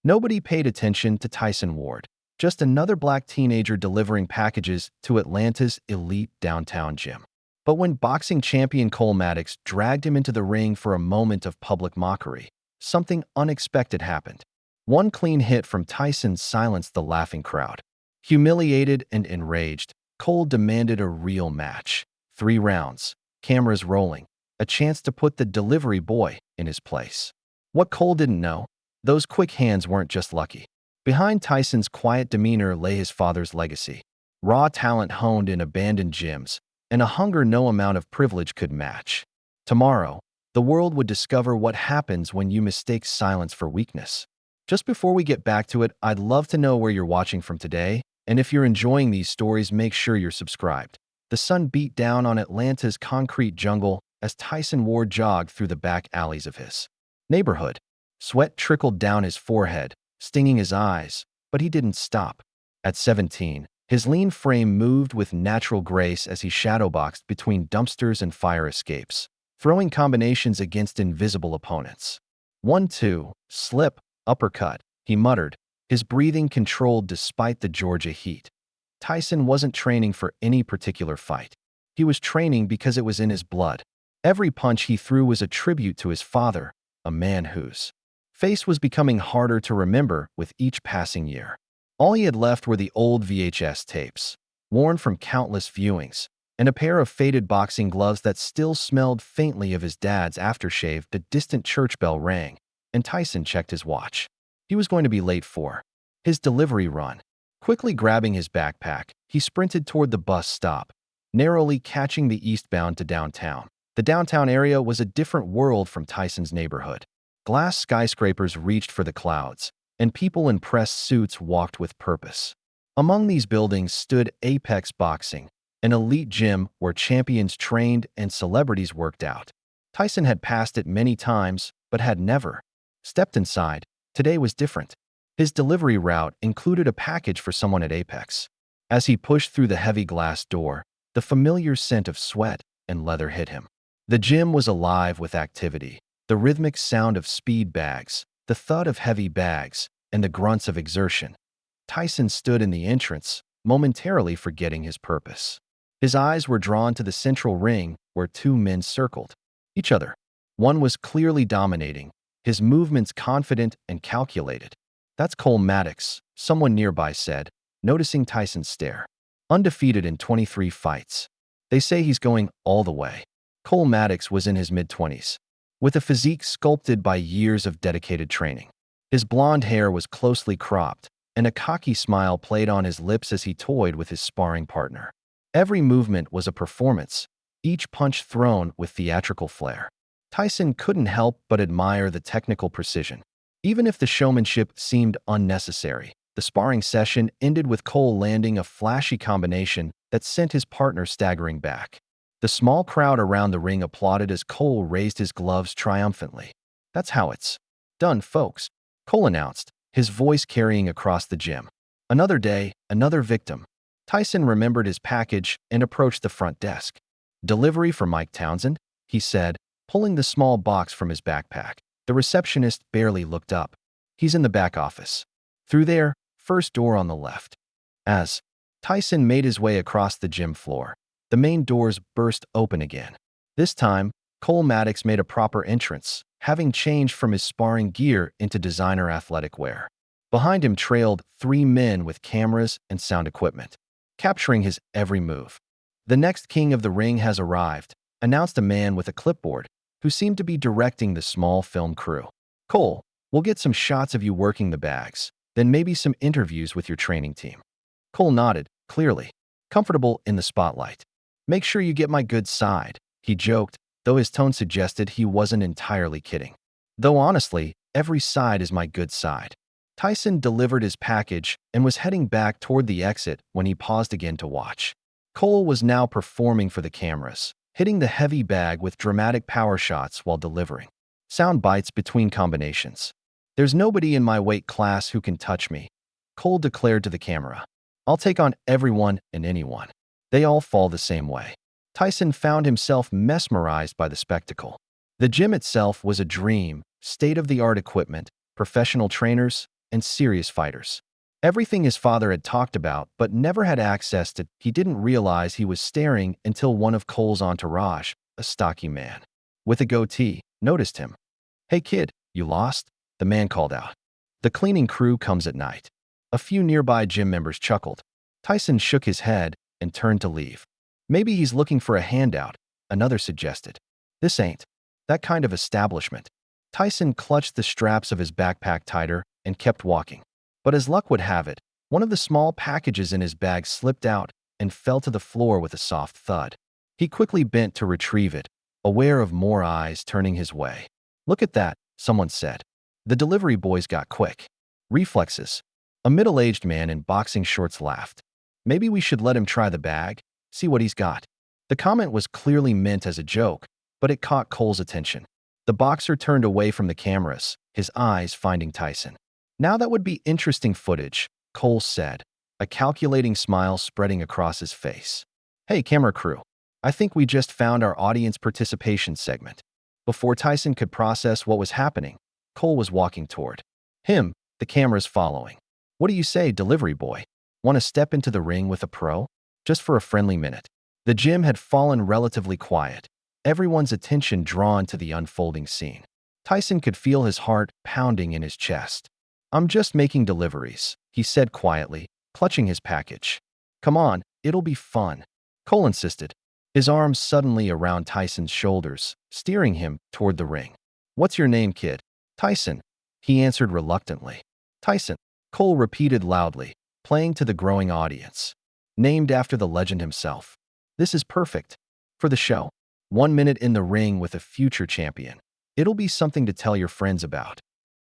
Nobody paid attention to Tyson Ward, just another black teenager delivering packages to Atlanta's elite downtown gym. But when boxing champion Cole Maddox dragged him into the ring for a moment of public mockery, something unexpected happened. One clean hit from Tyson silenced the laughing crowd. Humiliated and enraged, Cole demanded a real match. 3 rounds, cameras rolling, a chance to put the delivery boy in his place. What Cole didn't know, those quick hands weren't just lucky. Behind Tyson's quiet demeanor lay his father's legacy. Raw talent honed in abandoned gyms, and a hunger no amount of privilege could match. Tomorrow, the world would discover what happens when you mistake silence for weakness. Just before we get back to it, I'd love to know where you're watching from today, and if you're enjoying these stories, make sure you're subscribed. The sun beat down on Atlanta's concrete jungle as Tyson Ward jogged through the back alleys of his neighborhood. Sweat trickled down his forehead, stinging his eyes, but he didn't stop. At 17, his lean frame moved with natural grace as he shadowboxed between dumpsters and fire escapes, throwing combinations against invisible opponents. 1-2, slip, uppercut, he muttered, his breathing controlled despite the Georgia heat. Tyson wasn't training for any particular fight. He was training because it was in his blood. Every punch he threw was a tribute to his father, a man whose face was becoming harder to remember with each passing year. All he had left were the old VHS tapes, worn from countless viewings, and a pair of faded boxing gloves that still smelled faintly of his dad's aftershave. The distant church bell rang, and Tyson checked his watch. He was going to be late for his delivery run. Quickly grabbing his backpack, he sprinted toward the bus stop, narrowly catching the eastbound to downtown. The downtown area was a different world from Tyson's neighborhood. Glass skyscrapers reached for the clouds, and people in pressed suits walked with purpose. Among these buildings stood Apex Boxing, an elite gym where champions trained and celebrities worked out. Tyson had passed it many times, but had never stepped inside. Today was different. His delivery route included a package for someone at Apex. As he pushed through the heavy glass door, the familiar scent of sweat and leather hit him. The gym was alive with activity. The rhythmic sound of speed bags, the thud of heavy bags, and the grunts of exertion. Tyson stood in the entrance, momentarily forgetting his purpose. His eyes were drawn to the central ring where 2 men circled each other. One was clearly dominating, his movements confident and calculated. "That's Cole Maddox," someone nearby said, noticing Tyson's stare. "Undefeated in 23 fights. They say he's going all the way." Cole Maddox was in his mid-20s, with a physique sculpted by years of dedicated training. His blonde hair was closely cropped, and a cocky smile played on his lips as he toyed with his sparring partner. Every movement was a performance, each punch thrown with theatrical flair. Tyson couldn't help but admire the technical precision. Even if the showmanship seemed unnecessary, the sparring session ended with Cole landing a flashy combination that sent his partner staggering back. The small crowd around the ring applauded as Cole raised his gloves triumphantly. "That's how it's done, folks," Cole announced, his voice carrying across the gym. Another day, another victim. Tyson remembered his package and approached the front desk. "Delivery for Mike Townsend," he said, pulling the small box from his backpack. The receptionist barely looked up. "He's in the back office. Through there, first door on the left." As Tyson made his way across the gym floor, the main doors burst open again. This time, Cole Maddox made a proper entrance, having changed from his sparring gear into designer athletic wear. Behind him trailed 3 men with cameras and sound equipment, capturing his every move. "The next king of the ring has arrived," announced a man with a clipboard, who seemed to be directing the small film crew. "Cole, we'll get some shots of you working the bags, then maybe some interviews with your training team." Cole nodded, clearly comfortable in the spotlight. "Make sure you get my good side," he joked, though his tone suggested he wasn't entirely kidding. "Though honestly, every side is my good side." Tyson delivered his package and was heading back toward the exit when he paused again to watch. Cole was now performing for the cameras, hitting the heavy bag with dramatic power shots while delivering sound bites between combinations. "There's nobody in my weight class who can touch me," Cole declared to the camera. "I'll take on everyone and anyone. They all fall the same way." Tyson found himself mesmerized by the spectacle. The gym itself was a dream, state-of-the-art equipment, professional trainers, and serious fighters. Everything his father had talked about but never had access to. He didn't realize he was staring until one of Cole's entourage, a stocky man with a goatee, noticed him. "Hey kid, you lost?" the man called out. "The cleaning crew comes at night." A few nearby gym members chuckled. Tyson shook his head and turned to leave. "Maybe he's looking for a handout," another suggested. "This ain't that kind of establishment." Tyson clutched the straps of his backpack tighter and kept walking. But as luck would have it, one of the small packages in his bag slipped out and fell to the floor with a soft thud. He quickly bent to retrieve it, aware of more eyes turning his way. "Look at that," someone said. "The delivery boy's got quick reflexes." A middle-aged man in boxing shorts laughed. "Maybe we should let him try the bag, see what he's got." The comment was clearly meant as a joke, but it caught Cole's attention. The boxer turned away from the cameras, his eyes finding Tyson. "Now that would be interesting footage," Cole said, a calculating smile spreading across his face. "Hey, camera crew, I think we just found our audience participation segment." Before Tyson could process what was happening, Cole was walking toward him, the cameras following. "What do you say, delivery boy? Want to step into the ring with a pro? Just for a friendly minute?" The gym had fallen relatively quiet, everyone's attention drawn to the unfolding scene. Tyson could feel his heart pounding in his chest. "I'm just making deliveries," he said quietly, clutching his package. "Come on, it'll be fun," Cole insisted, his arms suddenly around Tyson's shoulders, steering him toward the ring. "What's your name, kid?" "Tyson," he answered reluctantly. "Tyson," Cole repeated loudly, playing to the growing audience. "Named after the legend himself. This is perfect for the show. 1 minute in the ring with a future champion. It'll be something to tell your friends about."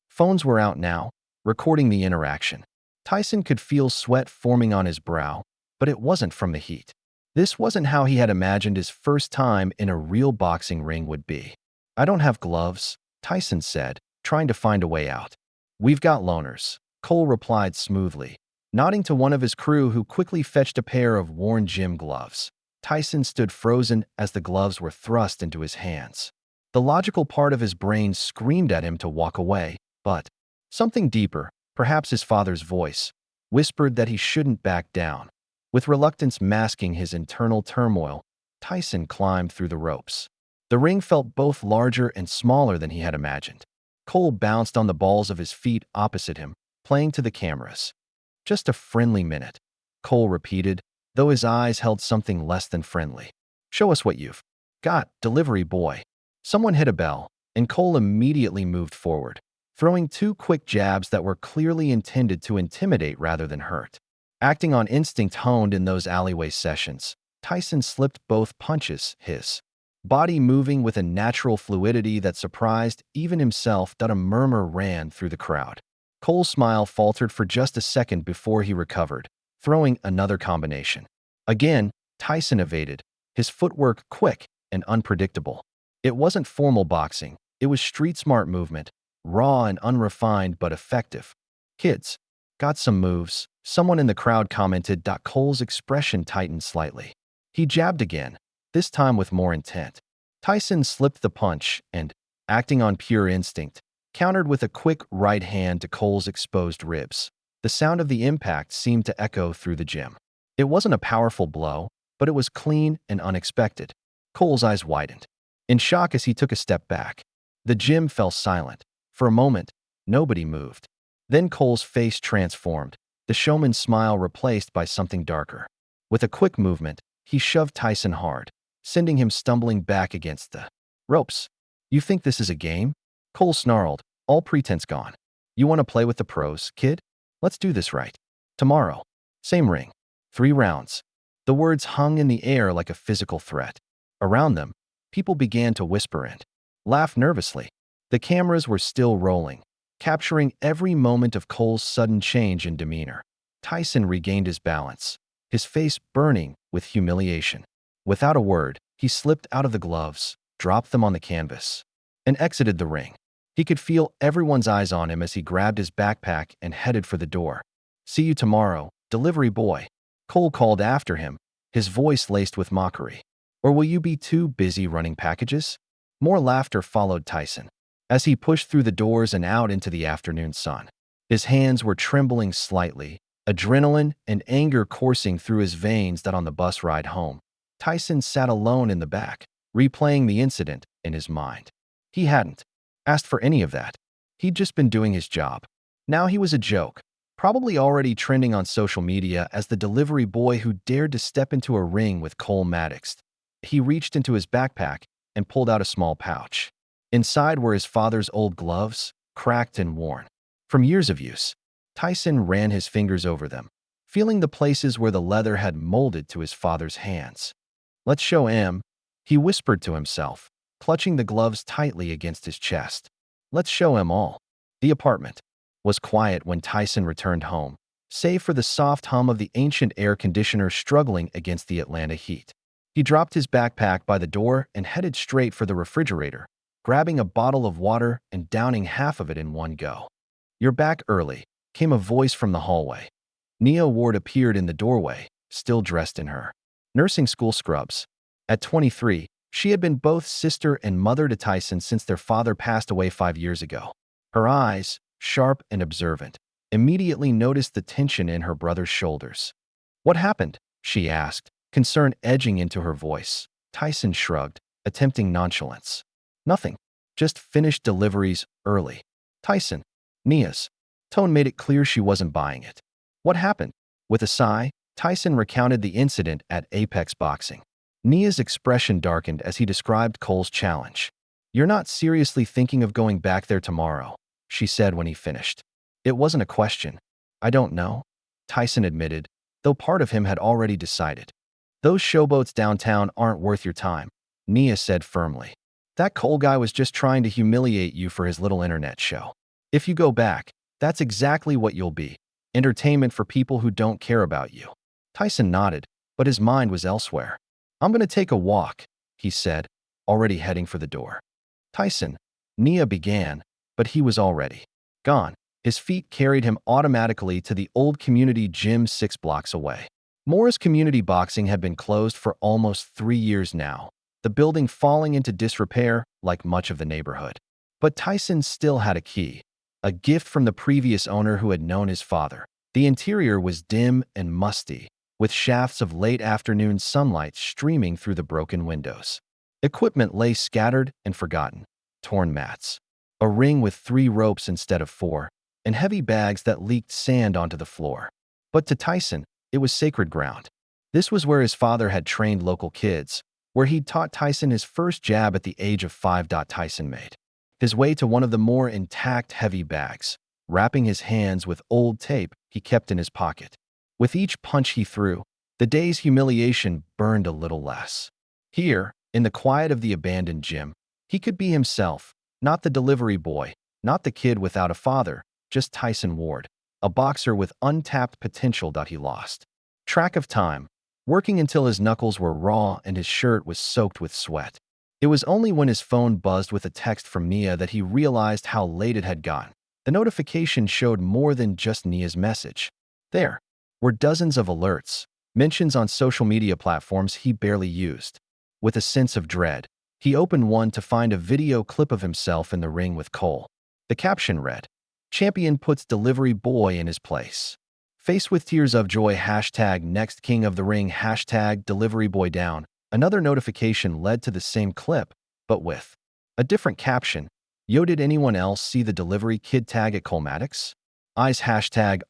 Phones were out now, recording the interaction. Tyson could feel sweat forming on his brow, but it wasn't from the heat. This wasn't how he had imagined his first time in a real boxing ring would be. "I don't have gloves," Tyson said, trying to find a way out. "We've got loaners," Cole replied smoothly, nodding to one of his crew who quickly fetched a pair of worn gym gloves. Tyson stood frozen as the gloves were thrust into his hands. The logical part of his brain screamed at him to walk away, but something deeper, perhaps his father's voice, whispered that he shouldn't back down. With reluctance masking his internal turmoil, Tyson climbed through the ropes. The ring felt both larger and smaller than he had imagined. Cole bounced on the balls of his feet opposite him, playing to the cameras. "Just a friendly minute," Cole repeated, though his eyes held something less than friendly. "Show us what you've got, delivery boy." Someone hit a bell, and Cole immediately moved forward, throwing 2 quick jabs that were clearly intended to intimidate rather than hurt. Acting on instinct honed in those alleyway sessions, Tyson slipped both punches, his body moving with a natural fluidity that surprised even himself. A murmur ran through the crowd. Cole's smile faltered for just a second before he recovered, throwing another combination. Again, Tyson evaded, his footwork quick and unpredictable. It wasn't formal boxing, it was street-smart movement, raw and unrefined but effective. "Kids, got some moves," someone in the crowd commented. Cole's expression tightened slightly. He jabbed again, this time with more intent. Tyson slipped the punch and, acting on pure instinct, countered with a quick right hand to Cole's exposed ribs. The sound of the impact seemed to echo through the gym. It wasn't a powerful blow, but it was clean and unexpected. Cole's eyes widened, in shock as he took a step back. The gym fell silent. For a moment, nobody moved. Then Cole's face transformed, the showman's smile replaced by something darker. With a quick movement, he shoved Tyson hard, sending him stumbling back against the ropes. "You think this is a game?" Cole snarled, all pretense gone. "You want to play with the pros, kid? Let's do this right. Tomorrow. Same ring. 3 rounds." The words hung in the air like a physical threat. Around them, people began to whisper and laugh nervously. The cameras were still rolling, capturing every moment of Cole's sudden change in demeanor. Tyson regained his balance, his face burning with humiliation. Without a word, he slipped out of the gloves, dropped them on the canvas, and exited the ring. He could feel everyone's eyes on him as he grabbed his backpack and headed for the door. "See you tomorrow, delivery boy," Cole called after him, his voice laced with mockery. "Or will you be too busy running packages?" More laughter followed Tyson as he pushed through the doors and out into the afternoon sun. His hands were trembling slightly, adrenaline and anger coursing through his veins. That on the bus ride home, Tyson sat alone in the back, replaying the incident in his mind. He hadn't asked for any of that. He'd just been doing his job. Now he was a joke, probably already trending on social media as the delivery boy who dared to step into a ring with Cole Maddox. He reached into his backpack and pulled out a small pouch. Inside were his father's old gloves, cracked and worn from years of use. Tyson ran his fingers over them, feeling the places where the leather had molded to his father's hands. "Let's show him," he whispered to himself, clutching the gloves tightly against his chest. "Let's show him all." The apartment was quiet when Tyson returned home, save for the soft hum of the ancient air conditioner struggling against the Atlanta heat. He dropped his backpack by the door and headed straight for the refrigerator, grabbing a bottle of water and downing half of it in one go. "You're back early," came a voice from the hallway. Nia Ward appeared in the doorway, still dressed in her nursing school scrubs. At 23, she had been both sister and mother to Tyson since their father passed away 5 years ago. Her eyes, sharp and observant, immediately noticed the tension in her brother's shoulders. "What happened?" she asked, concern edging into her voice. Tyson shrugged, attempting nonchalance. "Nothing. Just finished deliveries early." Tyson. Nia's tone made it clear she wasn't buying it. "What happened?" With a sigh, Tyson recounted the incident at Apex Boxing. Nia's expression darkened as he described Cole's challenge. "You're not seriously thinking of going back there tomorrow," she said when he finished. "It wasn't a question." "I don't know," Tyson admitted, though part of him had already decided. "Those showboats downtown aren't worth your time," Nia said firmly. "That Cole guy was just trying to humiliate you for his little internet show. If you go back, that's exactly what you'll be. Entertainment for people who don't care about you." Tyson nodded, but his mind was elsewhere. "I'm going to take a walk," he said, already heading for the door. "Tyson," Nia began, but he was already gone. His feet carried him automatically to the old community gym 6 blocks away. Moore's Community Boxing had been closed for almost 3 years now, the building falling into disrepair like much of the neighborhood. But Tyson still had a key, a gift from the previous owner who had known his father. The interior was dim and musty, with shafts of late afternoon sunlight streaming through the broken windows. Equipment lay scattered and forgotten: torn mats, a ring with 3 ropes instead of 4, and heavy bags that leaked sand onto the floor. But to Tyson, it was sacred ground. This was where his father had trained local kids, where he'd taught Tyson his first jab at the age of 5. Tyson made his way to one of the more intact heavy bags, wrapping his hands with old tape he kept in his pocket. With each punch he threw, the day's humiliation burned a little less. Here, in the quiet of the abandoned gym, he could be himself, not the delivery boy, not the kid without a father, just Tyson Ward, a boxer with untapped potential that he lost track of time, working until his knuckles were raw and his shirt was soaked with sweat. It was only when his phone buzzed with a text from Nia that he realized how late it had gotten. The notification showed more than just Nia's message. There were dozens of alerts, mentions on social media platforms he barely used. With a sense of dread, he opened one to find a video clip of himself in the ring with Cole. The caption read, "Champion puts delivery boy in his place. Faced with tears of joy, #next king of the ring, #delivery boy down." Another notification led to the same clip, but with a different caption. "Yo, did anyone else see the delivery kid tag at Cole Maddox? Eyes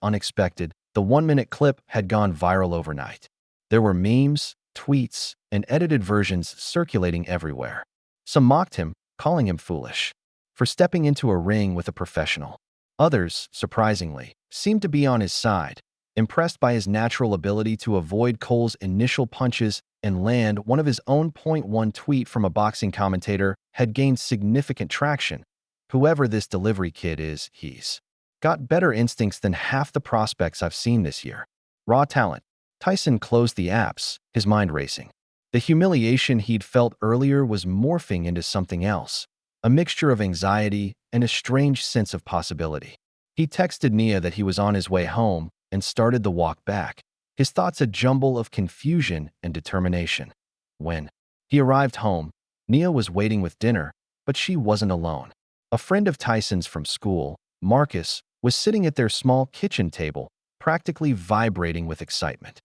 #unexpected." The 1-minute clip had gone viral overnight. There were memes, tweets, and edited versions circulating everywhere. Some mocked him, calling him foolish for stepping into a ring with a professional. Others, surprisingly, seemed to be on his side, impressed by his natural ability to avoid Cole's initial punches and land. One of his own .1 tweet from a boxing commentator had gained significant traction. "Whoever this delivery kid is, he's got better instincts than half the prospects I've seen this year. Raw talent." Tyson closed the apps, his mind racing. The humiliation he'd felt earlier was morphing into something else, a mixture of anxiety and a strange sense of possibility. He texted Nia that he was on his way home and started the walk back, his thoughts a jumble of confusion and determination. When he arrived home, Nia was waiting with dinner, but she wasn't alone. A friend of Tyson's from school, Marcus, was sitting at their small kitchen table, practically vibrating with excitement.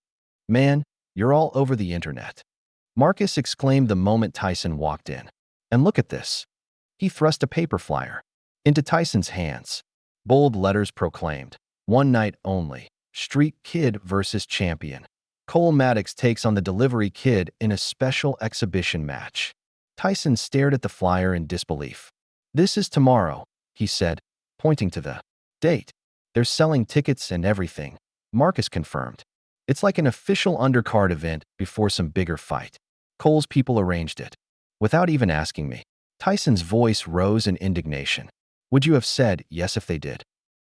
"Man, you're all over the internet," Marcus exclaimed the moment Tyson walked in. "And look at this." He thrust a paper flyer into Tyson's hands. Bold letters proclaimed, "One night only. Street Kid versus Champion. Cole Maddox takes on the Delivery Kid in a special exhibition match." Tyson stared at the flyer in disbelief. "This is tomorrow," he said, pointing to the date. "They're selling tickets and everything," Marcus confirmed. "It's like an official undercard event before some bigger fight. Cole's people arranged it." "Without even asking me." Tyson's voice rose in indignation. "Would you have said yes if they did?"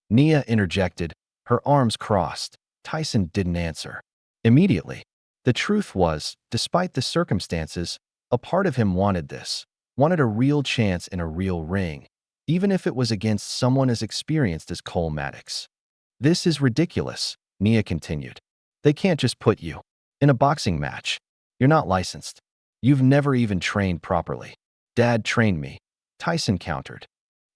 Nia interjected, her arms crossed. Tyson didn't answer. Immediately. The truth was, despite the circumstances, a part of him wanted this, wanted a real chance in a real ring, even if it was against someone as experienced as Cole Maddox. "This is ridiculous," Nia continued. "They can't just put you in a boxing match. You're not licensed. You've never even trained properly." "Dad trained me," Tyson countered.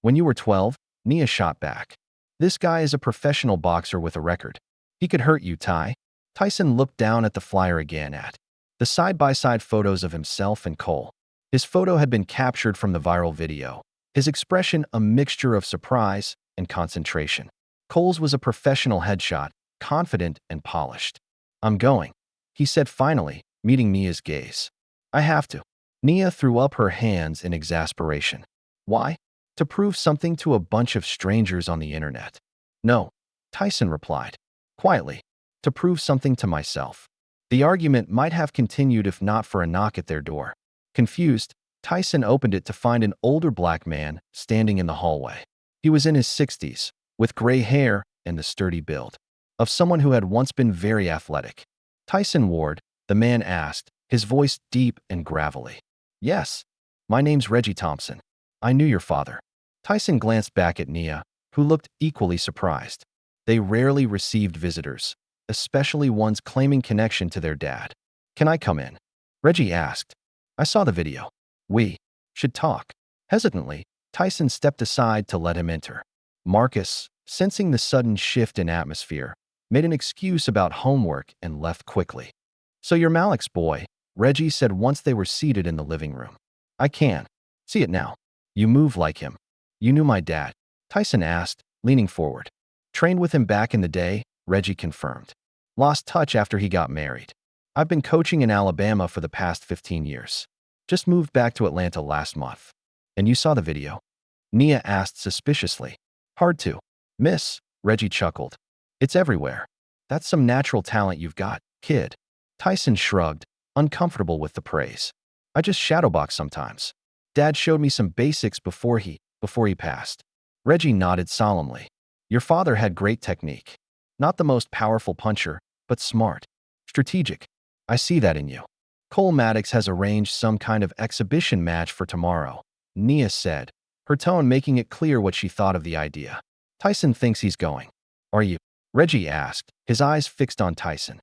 "When you were 12, Nia shot back. "This guy is a professional boxer with a record. He could hurt you, Ty." Tyson looked down at the flyer again at the side-by-side photos of himself and Cole. His photo had been captured from the viral video, his expression a mixture of surprise and concentration. Cole's was a professional headshot, confident and polished. "I'm going," he said finally, meeting Nia's gaze. "I have to." Nia threw up her hands in exasperation. "Why?" "To prove something to a bunch of strangers on the internet." "No," Tyson replied, quietly. "To prove something to myself." The argument might have continued if not for a knock at their door. Confused, Tyson opened it to find an older black man standing in the hallway. He was in his 60s, with gray hair and the sturdy build of someone who had once been very athletic. "Tyson Ward," the man asked, his voice deep and gravelly. "Yes. My name's Reggie Thompson. I knew your father." Tyson glanced back at Nia, who looked equally surprised. They rarely received visitors, especially ones claiming connection to their dad. "Can I come in?" Reggie asked. "I saw the video. We should talk." Hesitantly, Tyson stepped aside to let him enter. Marcus, sensing the sudden shift in atmosphere, made an excuse about homework and left quickly. "So you're Malik's boy," Reggie said once they were seated in the living room. "I can see it now. You move like him." "You knew my dad?" Tyson asked, leaning forward. "Trained with him back in the day," Reggie confirmed. "Lost touch after he got married. I've been coaching in Alabama for the past 15 years. Just moved back to Atlanta last month." "And you saw the video?" Nia asked suspiciously. "Hard to miss," Reggie chuckled. "It's everywhere. That's some natural talent you've got, kid." Tyson shrugged, uncomfortable with the praise. "I just shadowbox sometimes. Dad showed me some basics before he passed." Reggie nodded solemnly. "Your father had great technique. Not the most powerful puncher, but smart. Strategic. I see that in you." "Cole Maddox has arranged some kind of exhibition match for tomorrow," Nia said, her tone making it clear what she thought of the idea. "Tyson thinks he's going." "Are you?" Reggie asked, his eyes fixed on Tyson.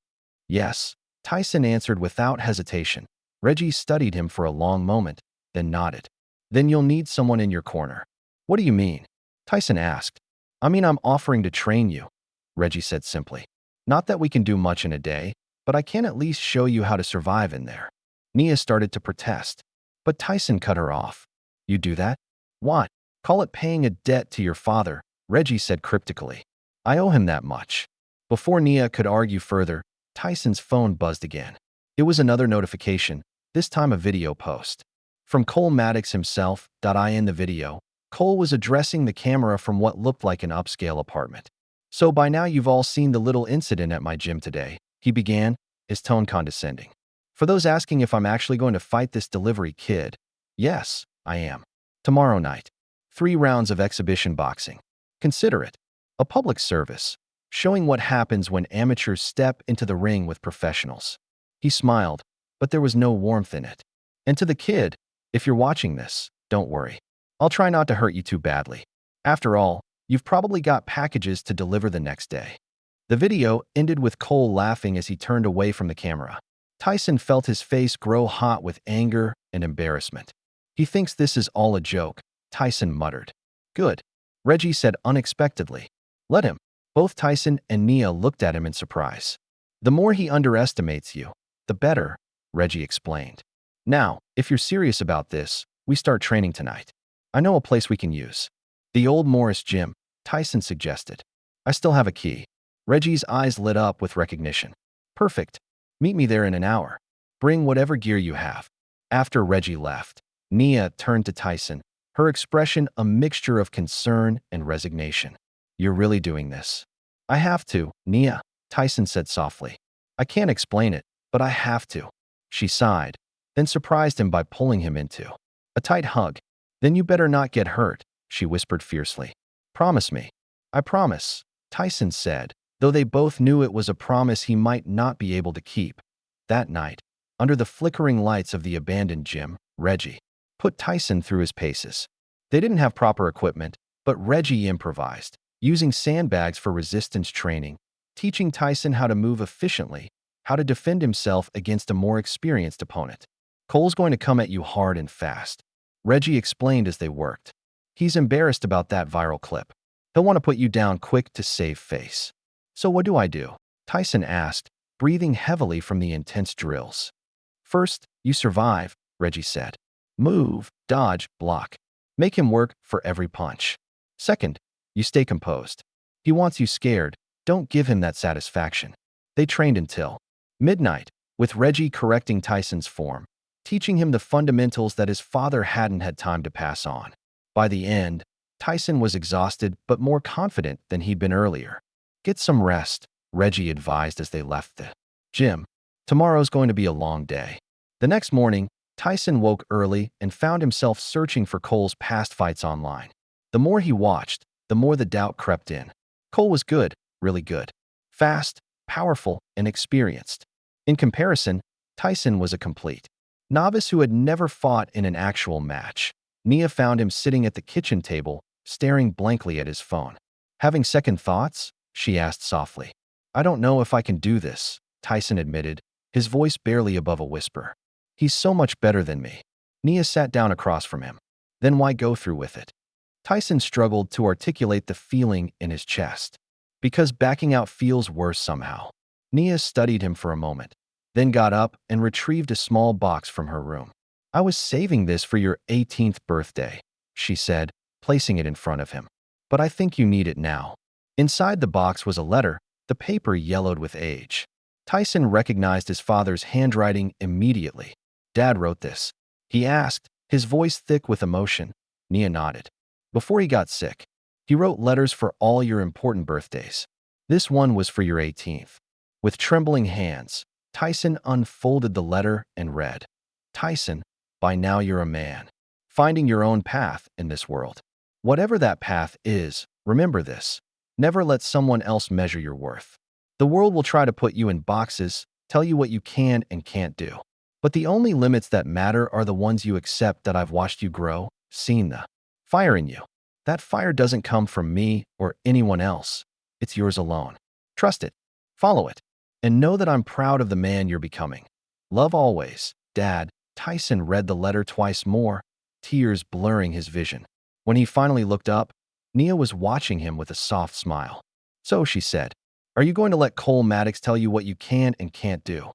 "Yes," Tyson answered without hesitation. Reggie studied him for a long moment, then nodded. "Then you'll need someone in your corner." "What do you mean?" Tyson asked. "I mean, I'm offering to train you," Reggie said simply. "Not that we can do much in a day, but I can at least show you how to survive in there." Nia started to protest, but Tyson cut her off. "You do that?" "What?" "Call it paying a debt to your father," Reggie said cryptically. "I owe him that much." Before Nia could argue further, Tyson's phone buzzed again. It was another notification, this time a video post. From Cole Maddox himself. In the video, Cole was addressing the camera from what looked like an upscale apartment. "So by now you've all seen the little incident at my gym today," he began, his tone condescending. "For those asking if I'm actually going to fight this Delivery Kid, yes, I am. Tomorrow night. 3 rounds of exhibition boxing. Consider it a public service, showing what happens when amateurs step into the ring with professionals." He smiled, but there was no warmth in it. "And to the kid, if you're watching this, don't worry. I'll try not to hurt you too badly. After all, you've probably got packages to deliver the next day." The video ended with Cole laughing as he turned away from the camera. Tyson felt his face grow hot with anger and embarrassment. "He thinks this is all a joke," Tyson muttered. "Good," Reggie said unexpectedly. Let him. Both Tyson and Nia looked at him in surprise. The more he underestimates you, the better, Reggie explained. Now, if you're serious about this, we start training tonight. I know a place we can use. The old Morris gym, Tyson suggested. I still have a key. Reggie's eyes lit up with recognition. Perfect. Meet me there in an hour. Bring whatever gear you have. After Reggie left, Nia turned to Tyson, her expression a mixture of concern and resignation. You're really doing this? I have to, Nia, Tyson said softly. I can't explain it, but I have to. She sighed, then surprised him by pulling him into a tight hug. Then you better not get hurt, she whispered fiercely. Promise me. I promise, Tyson said, though they both knew it was a promise he might not be able to keep. That night, under the flickering lights of the abandoned gym, Reggie put Tyson through his paces. They didn't have proper equipment, but Reggie improvised, using sandbags for resistance training, teaching Tyson how to move efficiently, how to defend himself against a more experienced opponent. Cole's going to come at you hard and fast, Reggie explained as they worked. He's embarrassed about that viral clip. He'll want to put you down quick to save face. So what do? Tyson asked, breathing heavily from the intense drills. First, you survive, Reggie said. Move, dodge, block. Make him work for every punch. Second, you stay composed. He wants you scared. Don't give him that satisfaction. They trained until midnight, with Reggie correcting Tyson's form, teaching him the fundamentals that his father hadn't had time to pass on. By the end, Tyson was exhausted but more confident than he'd been earlier. Get some rest, Reggie advised as they left the gym. Tomorrow's going to be a long day. The next morning, Tyson woke early and found himself searching for Cole's past fights online. The more he watched, the more the doubt crept in. Cole was good, really good. Fast, powerful, and experienced. In comparison, Tyson was a complete novice who had never fought in an actual match. Nia found him sitting at the kitchen table, staring blankly at his phone. Having second thoughts? She asked softly. I don't know if I can do this, Tyson admitted, his voice barely above a whisper. He's so much better than me. Nia sat down across from him. Then why go through with it? Tyson struggled to articulate the feeling in his chest. Because backing out feels worse somehow. Nia studied him for a moment, then got up and retrieved a small box from her room. I was saving this for your 18th birthday, she said, placing it in front of him. But I think you need it now. Inside the box was a letter, the paper yellowed with age. Tyson recognized his father's handwriting immediately. Dad wrote this, he asked, his voice thick with emotion. Nia nodded. Before he got sick, he wrote letters for all your important birthdays. This one was for your 18th. With trembling hands, Tyson unfolded the letter and read, Tyson, by now you're a man, finding your own path in this world. Whatever that path is, remember this. Never let someone else measure your worth. The world will try to put you in boxes, tell you what you can and can't do. But the only limits that matter are the ones you accept. That I've watched you grow, seen the fire in you. That fire doesn't come from me or anyone else. It's yours alone. Trust it. Follow it. And know that I'm proud of the man you're becoming. Love always, Dad. Tyson read the letter twice more, tears blurring his vision. When he finally looked up, Nia was watching him with a soft smile. So, she said, are you going to let Cole Maddox tell you what you can and can't do?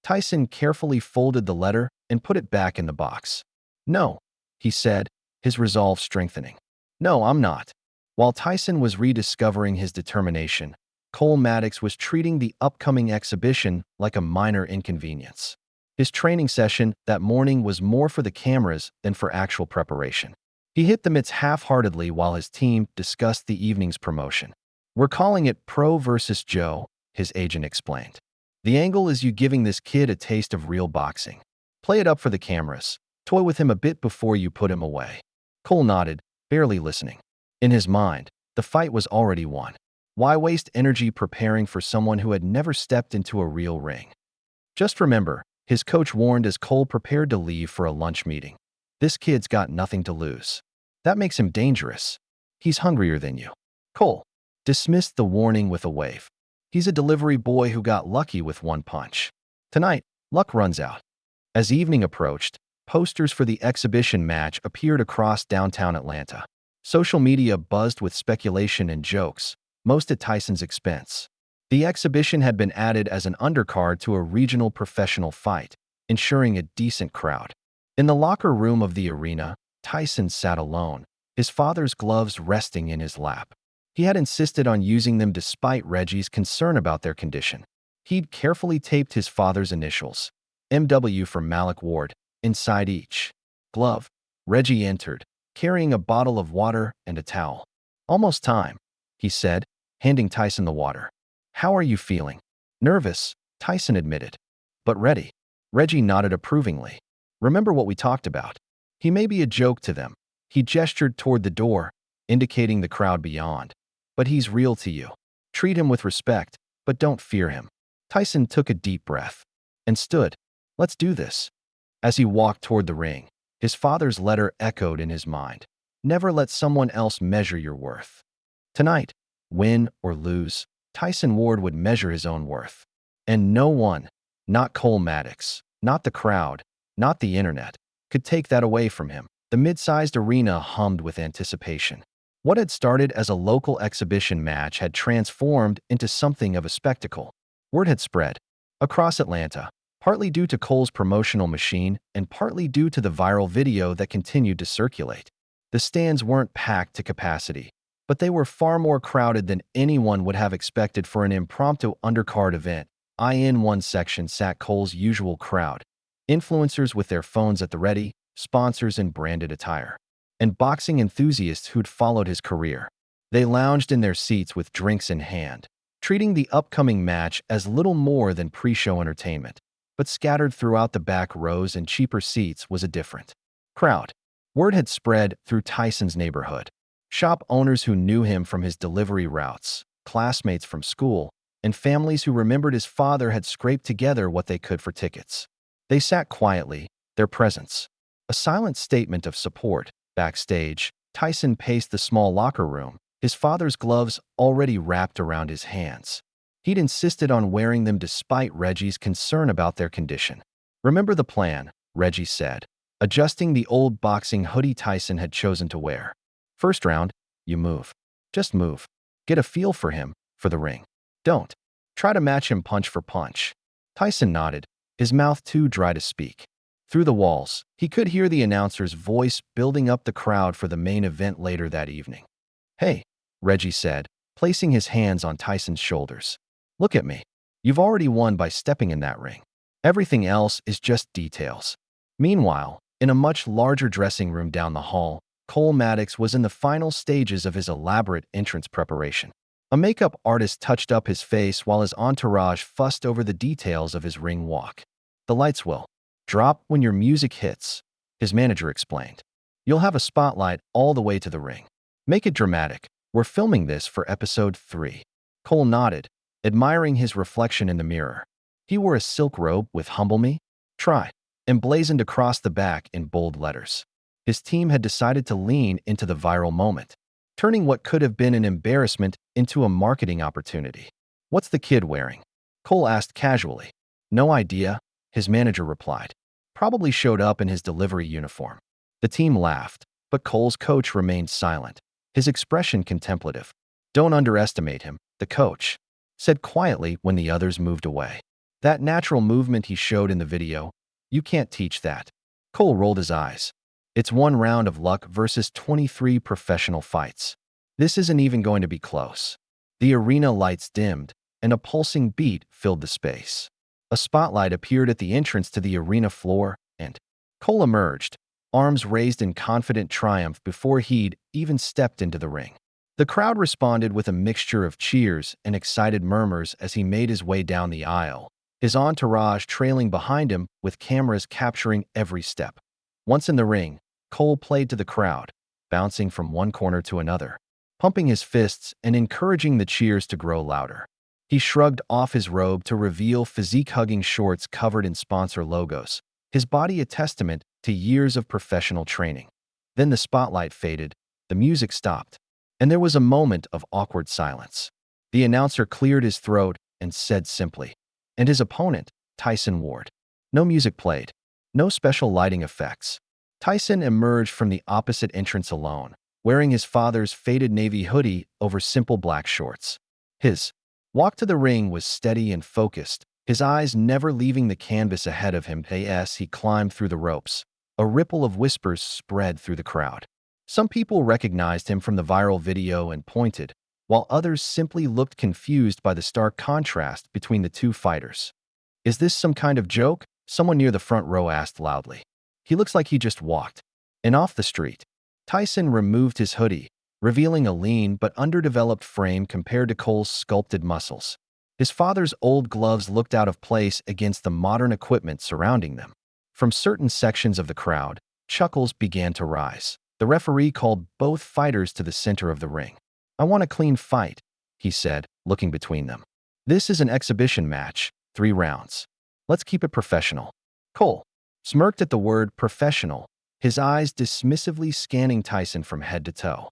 Tyson carefully folded the letter and put it back in the box. No, he said, his resolve strengthening. No, I'm not. While Tyson was rediscovering his determination, Cole Maddox was treating the upcoming exhibition like a minor inconvenience. His training session that morning was more for the cameras than for actual preparation. He hit the mitts half-heartedly while his team discussed the evening's promotion. We're calling it Pro versus Joe, his agent explained. The angle is you giving this kid a taste of real boxing. Play it up for the cameras. Toy with him a bit before you put him away. Cole nodded, barely listening. In his mind, the fight was already won. Why waste energy preparing for someone who had never stepped into a real ring? Just remember, his coach warned as Cole prepared to leave for a lunch meeting. This kid's got nothing to lose. That makes him dangerous. He's hungrier than you. Cole dismissed the warning with a wave. He's a delivery boy who got lucky with one punch. Tonight, luck runs out. As evening approached, posters for the exhibition match appeared across downtown Atlanta. Social media buzzed with speculation and jokes. most at Tyson's expense. The exhibition had been added as an undercard to a regional professional fight, ensuring a decent crowd. In the locker room of the arena, Tyson sat alone, his father's gloves resting in his lap. He had insisted on using them despite Reggie's concern about their condition. He'd carefully taped his father's initials, MW for Malik Ward, inside each glove. Reggie entered, carrying a bottle of water and a towel. "Almost time," he said, handing Tyson the water. "How are you feeling?" "Nervous," Tyson admitted. "But ready." Reggie nodded approvingly. "Remember what we talked about." He may be a joke to them. He gestured toward the door, indicating the crowd beyond. "But he's real to you. Treat him with respect, but don't fear him." Tyson took a deep breath and stood. "Let's do this." As he walked toward the ring, his father's letter echoed in his mind. Never let someone else measure your worth. Tonight, win or lose, Tyson Ward would measure his own worth. And no one, not Cole Maddox, not the crowd, not the internet, could take that away from him. The mid-sized arena hummed with anticipation. What had started as a local exhibition match had transformed into something of a spectacle. Word had spread across Atlanta, partly due to Cole's promotional machine and partly due to the viral video that continued to circulate. The stands weren't packed to capacity, but they were far more crowded than anyone would have expected for an impromptu undercard event. In one section sat Cole's usual crowd, influencers with their phones at the ready, sponsors in branded attire, and boxing enthusiasts who'd followed his career. They lounged in their seats with drinks in hand, treating the upcoming match as little more than pre-show entertainment. But scattered throughout the back rows and cheaper seats was a different crowd. Word had spread through Tyson's neighborhood. Shop owners who knew him from his delivery routes, classmates from school, and families who remembered his father had scraped together what they could for tickets. They sat quietly, their presence a silent statement of support. Backstage, Tyson paced the small locker room, his father's gloves already wrapped around his hands. He'd insisted on wearing them despite Reggie's concern about their condition. "Remember the plan," Reggie said, adjusting the old boxing hoodie Tyson had chosen to wear. "First round, you move. Just move. Get a feel for him, for the ring. Don't try to match him punch for punch." Tyson nodded, his mouth too dry to speak. Through the walls, he could hear the announcer's voice building up the crowd for the main event later that evening. "Hey," Reggie said, placing his hands on Tyson's shoulders. "Look at me. You've already won by stepping in that ring. Everything else is just details." Meanwhile, in a much larger dressing room down the hall, Cole Maddox was in the final stages of his elaborate entrance preparation. A makeup artist touched up his face while his entourage fussed over the details of his ring walk. "The lights will drop when your music hits," his manager explained. "You'll have a spotlight all the way to the ring. Make it dramatic. We're filming this for episode 3. Cole nodded, admiring his reflection in the mirror. He wore a silk robe with "Humble Me, Try," emblazoned across the back in bold letters. His team had decided to lean into the viral moment, turning what could have been an embarrassment into a marketing opportunity. "What's the kid wearing?" Cole asked casually. "No idea," his manager replied. "Probably showed up in his delivery uniform." The team laughed, but Cole's coach remained silent, his expression contemplative. "Don't underestimate him," the coach said quietly when the others moved away. "That natural movement he showed in the video, you can't teach that." Cole rolled his eyes. "It's one round of luck versus 23 professional fights. This isn't even going to be close." The arena lights dimmed, and a pulsing beat filled the space. A spotlight appeared at the entrance to the arena floor, and Cole emerged, arms raised in confident triumph before he'd even stepped into the ring. The crowd responded with a mixture of cheers and excited murmurs as he made his way down the aisle, his entourage trailing behind him with cameras capturing every step. Once in the ring, Cole played to the crowd, bouncing from one corner to another, pumping his fists and encouraging the cheers to grow louder. He shrugged off his robe to reveal physique-hugging shorts covered in sponsor logos, his body a testament to years of professional training. Then the spotlight faded, the music stopped, and there was a moment of awkward silence. The announcer cleared his throat and said simply, "And his opponent, Tyson Ward." No music played, no special lighting effects. Tyson emerged from the opposite entrance alone, wearing his father's faded navy hoodie over simple black shorts. His walk to the ring was steady and focused, his eyes never leaving the canvas ahead of him as he climbed through the ropes. A ripple of whispers spread through the crowd. Some people recognized him from the viral video and pointed, while others simply looked confused by the stark contrast between the two fighters. "Is this some kind of joke?" someone near the front row asked loudly. "He looks like he just walked." And off the street, Tyson removed his hoodie, revealing a lean but underdeveloped frame compared to Cole's sculpted muscles. His father's old gloves looked out of place against the modern equipment surrounding them. From certain sections of the crowd, chuckles began to rise. The referee called both fighters to the center of the ring. "I want a clean fight," he said, looking between them. "This is an exhibition match, 3 rounds. Let's keep it professional." Cole smirked at the word professional, his eyes dismissively scanning Tyson from head to toe.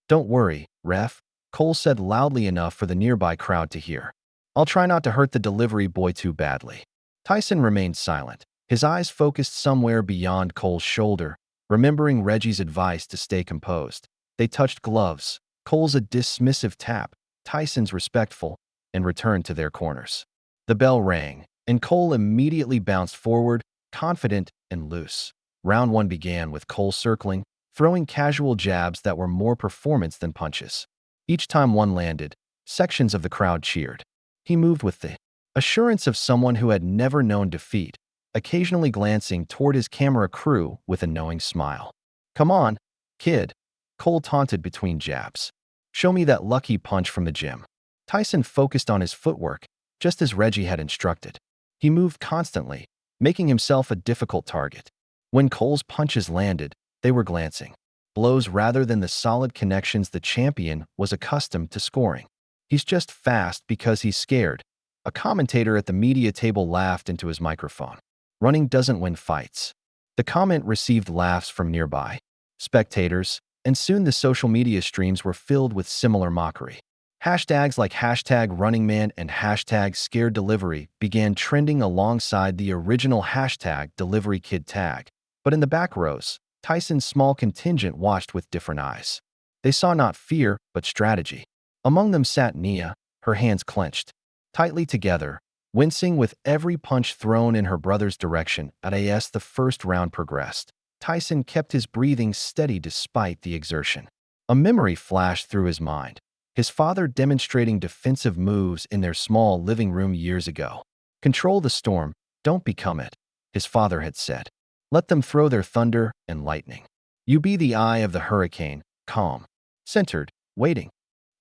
"Don't worry, ref," Cole said loudly enough for the nearby crowd to hear. "I'll try not to hurt the delivery boy too badly." Tyson remained silent, his eyes focused somewhere beyond Cole's shoulder, remembering Reggie's advice to stay composed. They touched gloves, Cole's a dismissive tap, Tyson's respectful, and returned to their corners. The bell rang, and Cole immediately bounced forward, confident and loose. Round 1 began with Cole circling, throwing casual jabs that were more performance than punches. Each time one landed, sections of the crowd cheered. He moved with the assurance of someone who had never known defeat, occasionally glancing toward his camera crew with a knowing smile. "Come on, kid," Cole taunted between jabs. "Show me that lucky punch from the gym." Tyson focused on his footwork, just as Reggie had instructed. He moved constantly, making himself a difficult target. When Cole's punches landed, they were glancing blows rather than the solid connections the champion was accustomed to scoring. "He's just fast because he's scared," a commentator at the media table laughed into his microphone. "Running doesn't win fights." The comment received laughs from nearby spectators, and soon the social media streams were filled with similar mockery. Hashtags like #RunningMan and #ScaredDelivery began trending alongside the original #DeliveryKid tag. But in the back rows, Tyson's small contingent watched with different eyes. They saw not fear, but strategy. Among them sat Nia, her hands clenched tightly together, wincing with every punch thrown in her brother's direction. As the first round progressed, Tyson kept his breathing steady despite the exertion. A memory flashed through his mind, his father demonstrating defensive moves in their small living room years ago. "Control the storm, don't become it," his father had said. "Let them throw their thunder and lightning. You be the eye of the hurricane, calm, centered, waiting."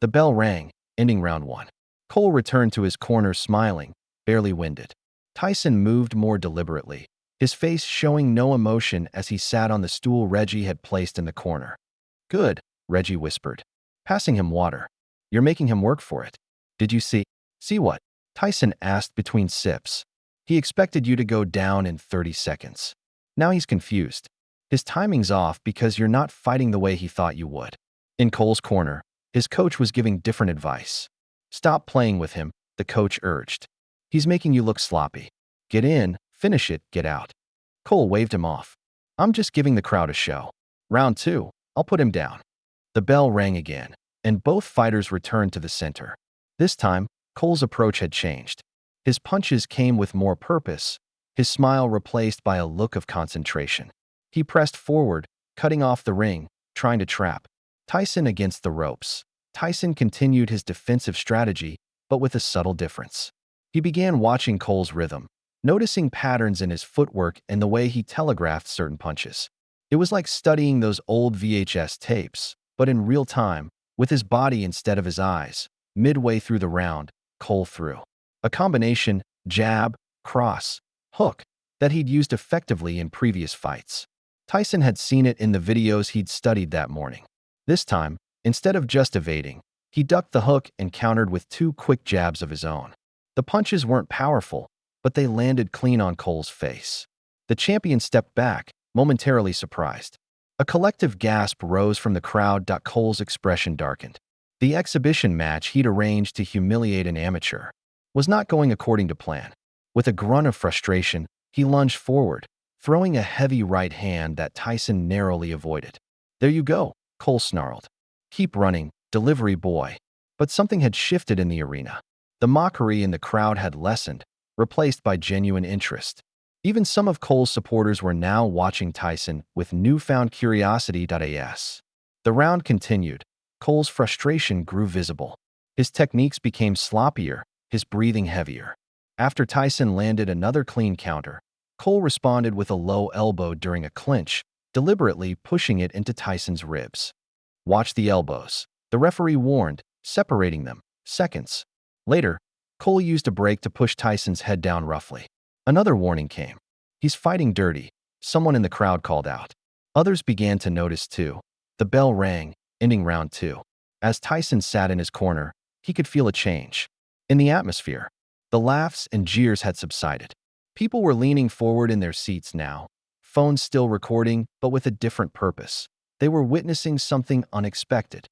The bell rang, ending round 1. Cole returned to his corner smiling, barely winded. Tyson moved more deliberately, his face showing no emotion as he sat on the stool Reggie had placed in the corner. "Good," Reggie whispered, passing him water. "You're making him work for it." "Did you see?" "See what?" Tyson asked between sips. "He expected you to go down in 30 seconds. Now he's confused. His timing's off because you're not fighting the way he thought you would." In Cole's corner, his coach was giving different advice. "Stop playing with him," the coach urged. "He's making you look sloppy. Get in, finish it, get out." Cole waved him off. "I'm just giving the crowd a show. Round 2, I'll put him down." The bell rang again, and both fighters returned to the center. This time, Cole's approach had changed. His punches came with more purpose, his smile replaced by a look of concentration. He pressed forward, cutting off the ring, trying to trap Tyson against the ropes. Tyson continued his defensive strategy, but with a subtle difference. He began watching Cole's rhythm, noticing patterns in his footwork and the way he telegraphed certain punches. It was like studying those old VHS tapes, but in real time, with his body instead of his eyes. Midway through the round, Cole threw a combination jab, cross, hook that he'd used effectively in previous fights. Tyson had seen it in the videos he'd studied that morning. This time, instead of just evading, he ducked the hook and countered with 2 quick jabs of his own. The punches weren't powerful, but they landed clean on Cole's face. The champion stepped back, momentarily surprised. A collective gasp rose from the crowd. Cole's expression darkened. The exhibition match he'd arranged to humiliate an amateur was not going according to plan. With a grunt of frustration, he lunged forward, throwing a heavy right hand that Tyson narrowly avoided. "There you go," Cole snarled. Keep running, delivery boy. But something had shifted in the arena. The mockery in the crowd had lessened, replaced by genuine interest. Even some of Cole's supporters were now watching Tyson with newfound curiosity. As the round continued, Cole's frustration grew visible. His techniques became sloppier, his breathing heavier. After Tyson landed another clean counter, Cole responded with a low elbow during a clinch, deliberately pushing it into Tyson's ribs. Watch the elbows, the referee warned, separating them. Seconds later, Cole used a break to push Tyson's head down roughly. Another warning came. He's fighting dirty, someone in the crowd called out. Others began to notice too. The bell rang, ending round 2. As Tyson sat in his corner, he could feel a change. In the atmosphere, the laughs and jeers had subsided. People were leaning forward in their seats now, phones still recording, but with a different purpose. They were witnessing something unexpected.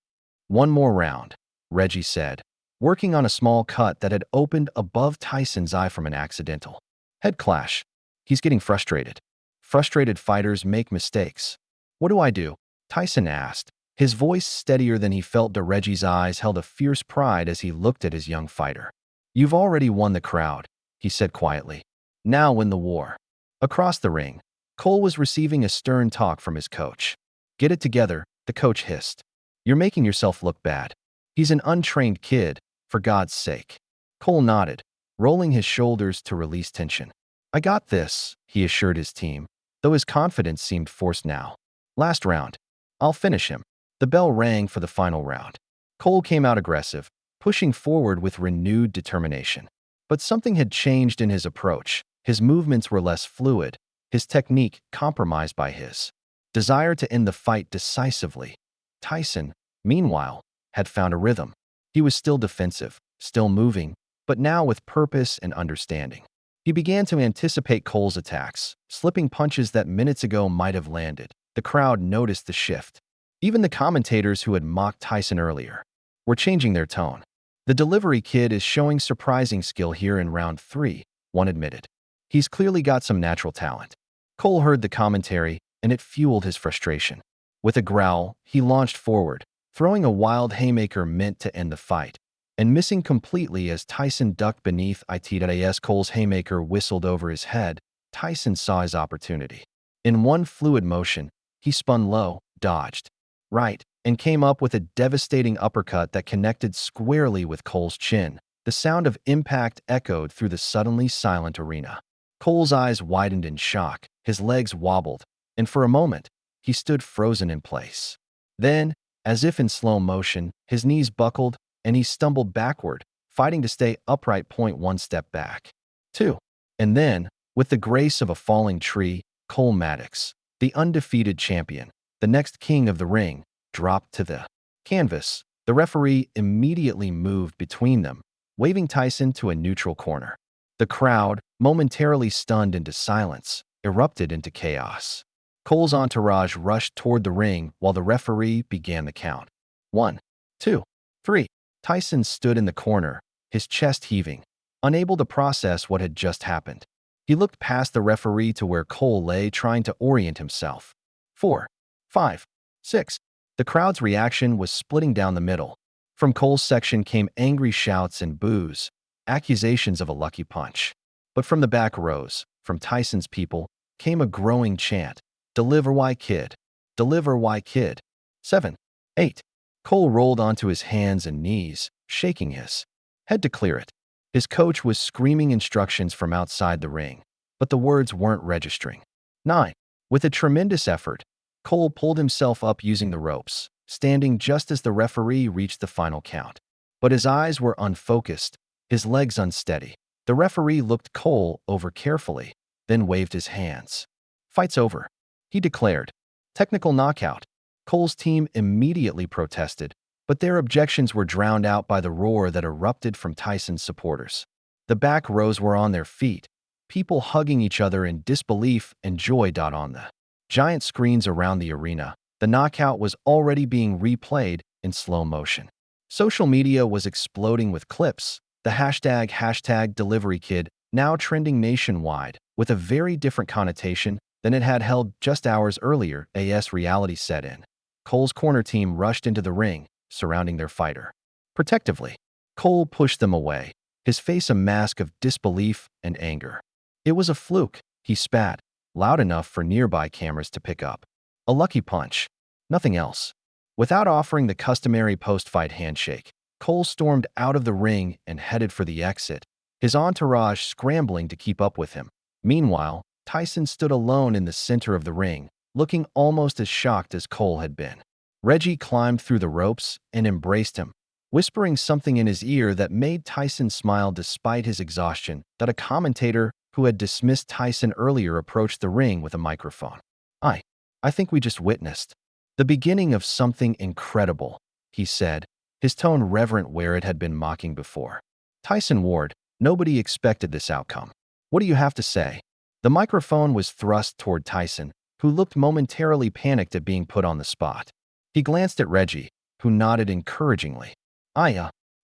One more round, Reggie said, working on a small cut that had opened above Tyson's eye from an accidental head clash. He's getting frustrated. Frustrated fighters make mistakes. What do I do? Tyson asked, his voice steadier than he felt. Reggie's eyes held a fierce pride as he looked at his young fighter. You've already won the crowd, he said quietly. Now win the war. Across the ring, Cole was receiving a stern talk from his coach. Get it together, the coach hissed. You're making yourself look bad. He's an untrained kid, for God's sake. Cole nodded, rolling his shoulders to release tension. I got this, he assured his team, though his confidence seemed forced now. Last round. I'll finish him. The bell rang for the final round. Cole came out aggressive, pushing forward with renewed determination. But something had changed in his approach. His movements were less fluid, his technique compromised by his desire to end the fight decisively. Tyson, meanwhile, had found a rhythm. He was still defensive, still moving, but now with purpose and understanding. He began to anticipate Cole's attacks, slipping punches that minutes ago might have landed. The crowd noticed the shift. Even the commentators who had mocked Tyson earlier were changing their tone. The delivery kid is showing surprising skill here in round 3, one admitted. He's clearly got some natural talent. Cole heard the commentary, and it fueled his frustration. With a growl, he launched forward, throwing a wild haymaker meant to end the fight, and missing completely as Tyson ducked beneath it. As Cole's haymaker whistled over his head, Tyson saw his opportunity. In one fluid motion, he spun low, dodged right, and came up with a devastating uppercut that connected squarely with Cole's chin. The sound of impact echoed through the suddenly silent arena. Cole's eyes widened in shock, his legs wobbled, and for a moment, he stood frozen in place. Then, as if in slow motion, his knees buckled, and he stumbled backward, fighting to stay upright. One step back. 2. And then, with the grace of a falling tree, Cole Maddox, the undefeated champion, the next king of the ring, dropped to the canvas. The referee immediately moved between them, waving Tyson to a neutral corner. The crowd, momentarily stunned into silence, erupted into chaos. Cole's entourage rushed toward the ring while the referee began the count. 1, 2, 3. Tyson stood in the corner, his chest heaving, unable to process what had just happened. He looked past the referee to where Cole lay, trying to orient himself. 4, 5, 6. The crowd's reaction was splitting down the middle. From Cole's section came angry shouts and boos, accusations of a lucky punch. But from the back rows, from Tyson's people, came a growing chant. Deliver why kid. Deliver why kid. 7, 8. Cole rolled onto his hands and knees, shaking his head to clear it. His coach was screaming instructions from outside the ring, but the words weren't registering. 9. With a tremendous effort, Cole pulled himself up using the ropes, standing just as the referee reached the final count. But his eyes were unfocused, his legs unsteady. The referee looked Cole over carefully, then waved his hands. Fight's over, he declared. Technical knockout. Cole's team immediately protested, but their objections were drowned out by the roar that erupted from Tyson's supporters. The back rows were on their feet, people hugging each other in disbelief and joy. On the giant screens around the arena, the knockout was already being replayed in slow motion. Social media was exploding with clips, the hashtag #DeliveryKid now trending nationwide, with a very different connotation than it had held just hours earlier. As reality set in, Cole's corner team rushed into the ring, surrounding their fighter. Protectively, Cole pushed them away, his face a mask of disbelief and anger. It was a fluke, he spat, loud enough for nearby cameras to pick up. A lucky punch. Nothing else. Without offering the customary post-fight handshake, Cole stormed out of the ring and headed for the exit, his entourage scrambling to keep up with him. Meanwhile, Tyson stood alone in the center of the ring, looking almost as shocked as Cole had been. Reggie climbed through the ropes and embraced him, whispering something in his ear that made Tyson smile despite his exhaustion. That a commentator who had dismissed Tyson earlier approached the ring with a microphone. I think we just witnessed the beginning of something incredible, he said, his tone reverent where it had been mocking before. Tyson Ward, nobody expected this outcome. What do you have to say? The microphone was thrust toward Tyson, who looked momentarily panicked at being put on the spot. He glanced at Reggie, who nodded encouragingly.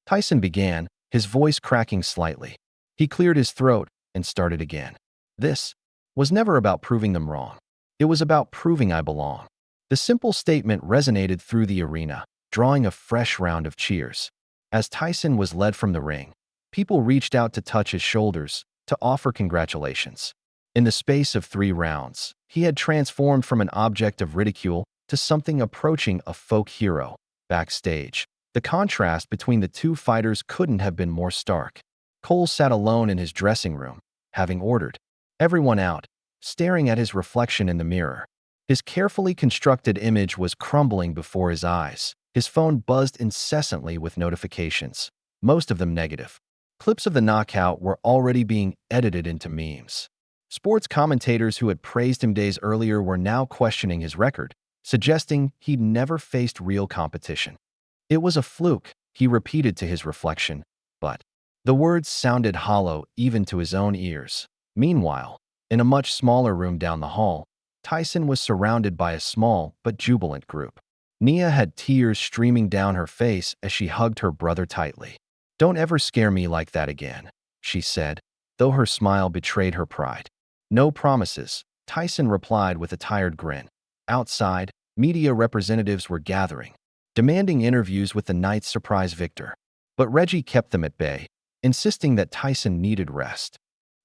Tyson began, his voice cracking slightly. He cleared his throat and started again. This was never about proving them wrong. It was about proving I belong. The simple statement resonated through the arena, drawing a fresh round of cheers. As Tyson was led from the ring, people reached out to touch his shoulders, to offer congratulations. In the space of 3 rounds, he had transformed from an object of ridicule to something approaching a folk hero. Backstage, the contrast between the two fighters couldn't have been more stark. Cole sat alone in his dressing room, having ordered everyone out, staring at his reflection in the mirror. His carefully constructed image was crumbling before his eyes. His phone buzzed incessantly with notifications, most of them negative. Clips of the knockout were already being edited into memes. Sports commentators who had praised him days earlier were now questioning his record, suggesting he'd never faced real competition. It was a fluke, he repeated to his reflection, but the words sounded hollow even to his own ears. Meanwhile, in a much smaller room down the hall, Tyson was surrounded by a small but jubilant group. Nia had tears streaming down her face as she hugged her brother tightly. "Don't ever scare me like that again," she said, though her smile betrayed her pride. "No promises," Tyson replied with a tired grin. Outside, media representatives were gathering, demanding interviews with the night's surprise victor. But Reggie kept them at bay, insisting that Tyson needed rest.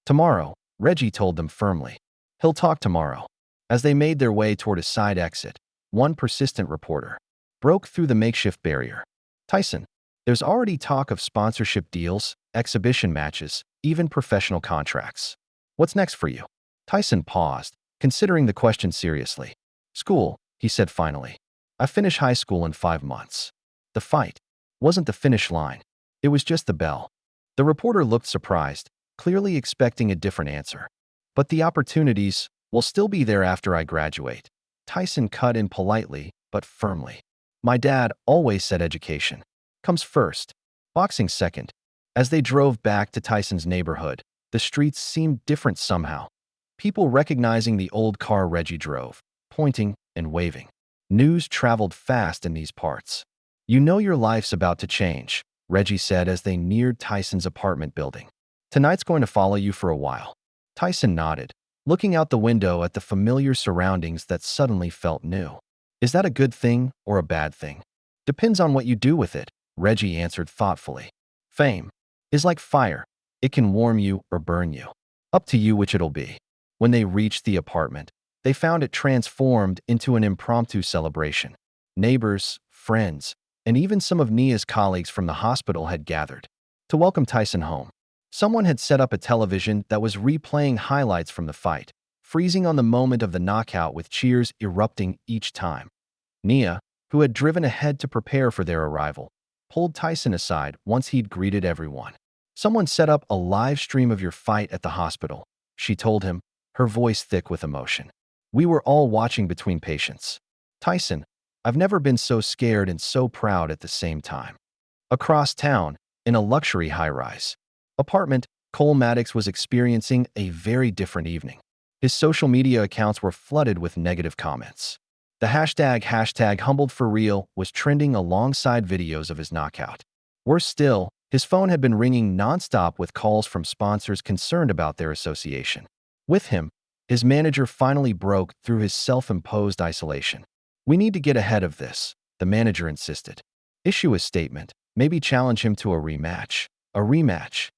"Tomorrow," Reggie told them firmly. "He'll talk tomorrow." As they made their way toward a side exit, one persistent reporter broke through the makeshift barrier. "Tyson, there's already talk of sponsorship deals, exhibition matches, even professional contracts. What's next for you?" Tyson paused, considering the question seriously. "School," he said finally. "I finish high school in 5 months." The fight wasn't the finish line. It was just the bell. The reporter looked surprised, clearly expecting a different answer. "But the opportunities will still be there after I graduate." Tyson cut in politely, but firmly. "My dad always said education comes first, boxing second." As they drove back to Tyson's neighborhood, the streets seemed different somehow. People recognizing the old car Reggie drove, pointing and waving. News traveled fast in these parts. "You know your life's about to change," Reggie said as they neared Tyson's apartment building. "Tonight's going to follow you for a while." Tyson nodded, looking out the window at the familiar surroundings that suddenly felt new. "Is that a good thing or a bad thing?" "Depends on what you do with it," Reggie answered thoughtfully. "Fame is like fire. It can warm you or burn you. Up to you which it'll be." When they reached the apartment, they found it transformed into an impromptu celebration. Neighbors, friends, and even some of Nia's colleagues from the hospital had gathered to welcome Tyson home. Someone had set up a television that was replaying highlights from the fight, freezing on the moment of the knockout with cheers erupting each time. Nia, who had driven ahead to prepare for their arrival, pulled Tyson aside once he'd greeted everyone. "Someone set up a live stream of your fight at the hospital," she told him, her voice thick with emotion. "We were all watching between patients." "Tyson, I've never been so scared and so proud at the same time." Across town, in a luxury high-rise apartment, Cole Maddox was experiencing a very different evening. His social media accounts were flooded with negative comments. The hashtag humbled for real was trending alongside videos of his knockout. Worse still, his phone had been ringing nonstop with calls from sponsors concerned about their association with him. His manager finally broke through his self-imposed isolation. We need to get ahead of this, the manager insisted. Issue a statement, maybe challenge him to a rematch. A rematch?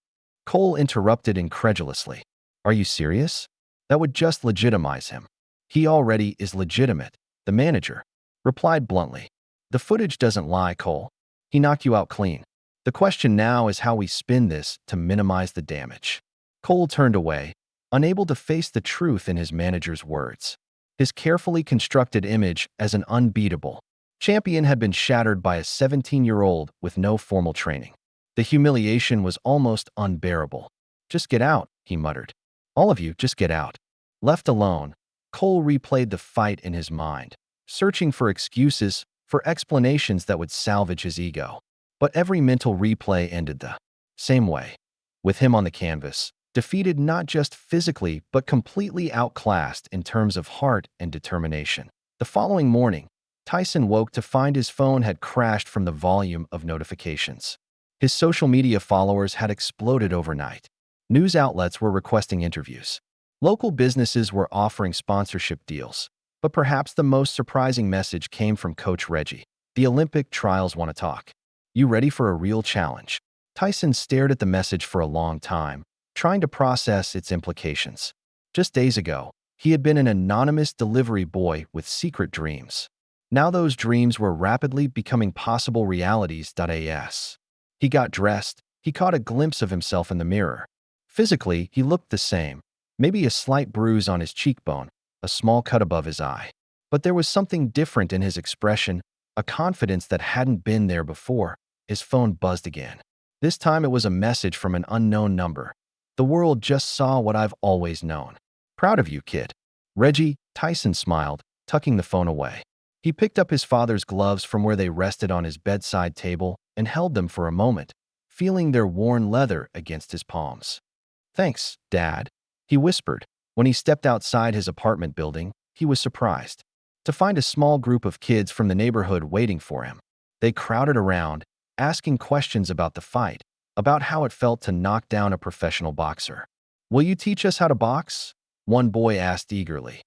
Cole interrupted incredulously. Are you serious? That would just legitimize him. He already is legitimate, the manager replied bluntly. The footage doesn't lie, Cole. He knocked you out clean. The question now is how we spin this to minimize the damage. Cole turned away, unable to face the truth in his manager's words. His carefully constructed image as an unbeatable champion had been shattered by a 17-year-old with no formal training. The humiliation was almost unbearable. Just get out, he muttered. All of you, just get out. Left alone, Cole replayed the fight in his mind, searching for excuses, for explanations that would salvage his ego. But every mental replay ended the same way. With him on the canvas, defeated not just physically but completely outclassed in terms of heart and determination. The following morning, Tyson woke to find his phone had crashed from the volume of notifications. His social media followers had exploded overnight. News outlets were requesting interviews. Local businesses were offering sponsorship deals. But perhaps the most surprising message came from Coach Reggie. The Olympic trials want to talk. You ready for a real challenge? Tyson stared at the message for a long time, trying to process its implications. Just days ago, he had been an anonymous delivery boy with secret dreams. Now those dreams were rapidly becoming possible realities. He got dressed. He caught a glimpse of himself in the mirror. Physically, he looked the same, maybe a slight bruise on his cheekbone, a small cut above his eye. But there was something different in his expression, a confidence that hadn't been there before. His phone buzzed again. This time it was a message from an unknown number. The world just saw what I've always known. Proud of you, kid. Reggie, Tyson smiled, tucking the phone away. He picked up his father's gloves from where they rested on his bedside table and held them for a moment, feeling their worn leather against his palms. Thanks, Dad, he whispered. When he stepped outside his apartment building, he was surprised to find a small group of kids from the neighborhood waiting for him. They crowded around, asking questions about the fight, about how it felt to knock down a professional boxer. Will you teach us how to box? One boy asked eagerly.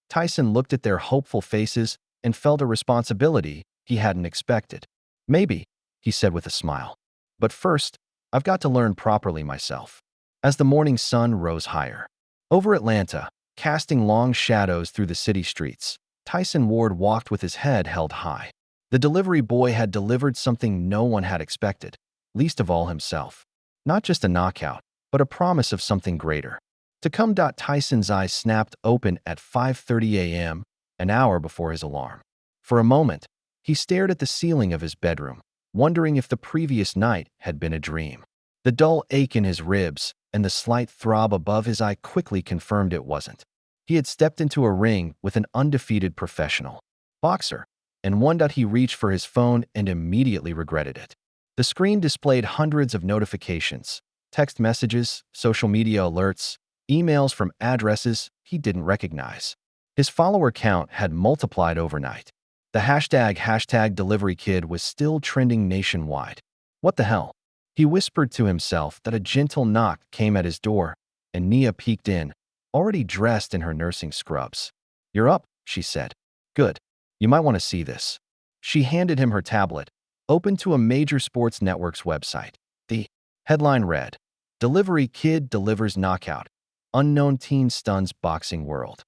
Tyson looked at their hopeful faces and felt a responsibility he hadn't expected. Maybe, he said with a smile. But first, I've got to learn properly myself. As the morning sun rose higher, over Atlanta, casting long shadows through the city streets, Tyson Ward walked with his head held high. The delivery boy had delivered something no one had expected, least of all himself. Not just a knockout, but a promise of something greater. To come. Tyson's eyes snapped open at 5:30 a.m., an hour before his alarm. For a moment, he stared at the ceiling of his bedroom, wondering if the previous night had been a dream. The dull ache in his ribs and the slight throb above his eye quickly confirmed it wasn't. He had stepped into a ring with an undefeated professional boxer, and one. He reached for his phone and immediately regretted it. The screen displayed hundreds of notifications, text messages, social media alerts, emails from addresses he didn't recognize. His follower count had multiplied overnight. The hashtag delivery kid was still trending nationwide. What the hell? He whispered to himself that a gentle knock came at his door, and Nia peeked in, already dressed in her nursing scrubs. You're up, she said. Good. You might want to see this. She handed him her tablet, open to a major sports network's website. The headline read, Delivery Kid Delivers Knockout. Unknown Teen Stuns Boxing World.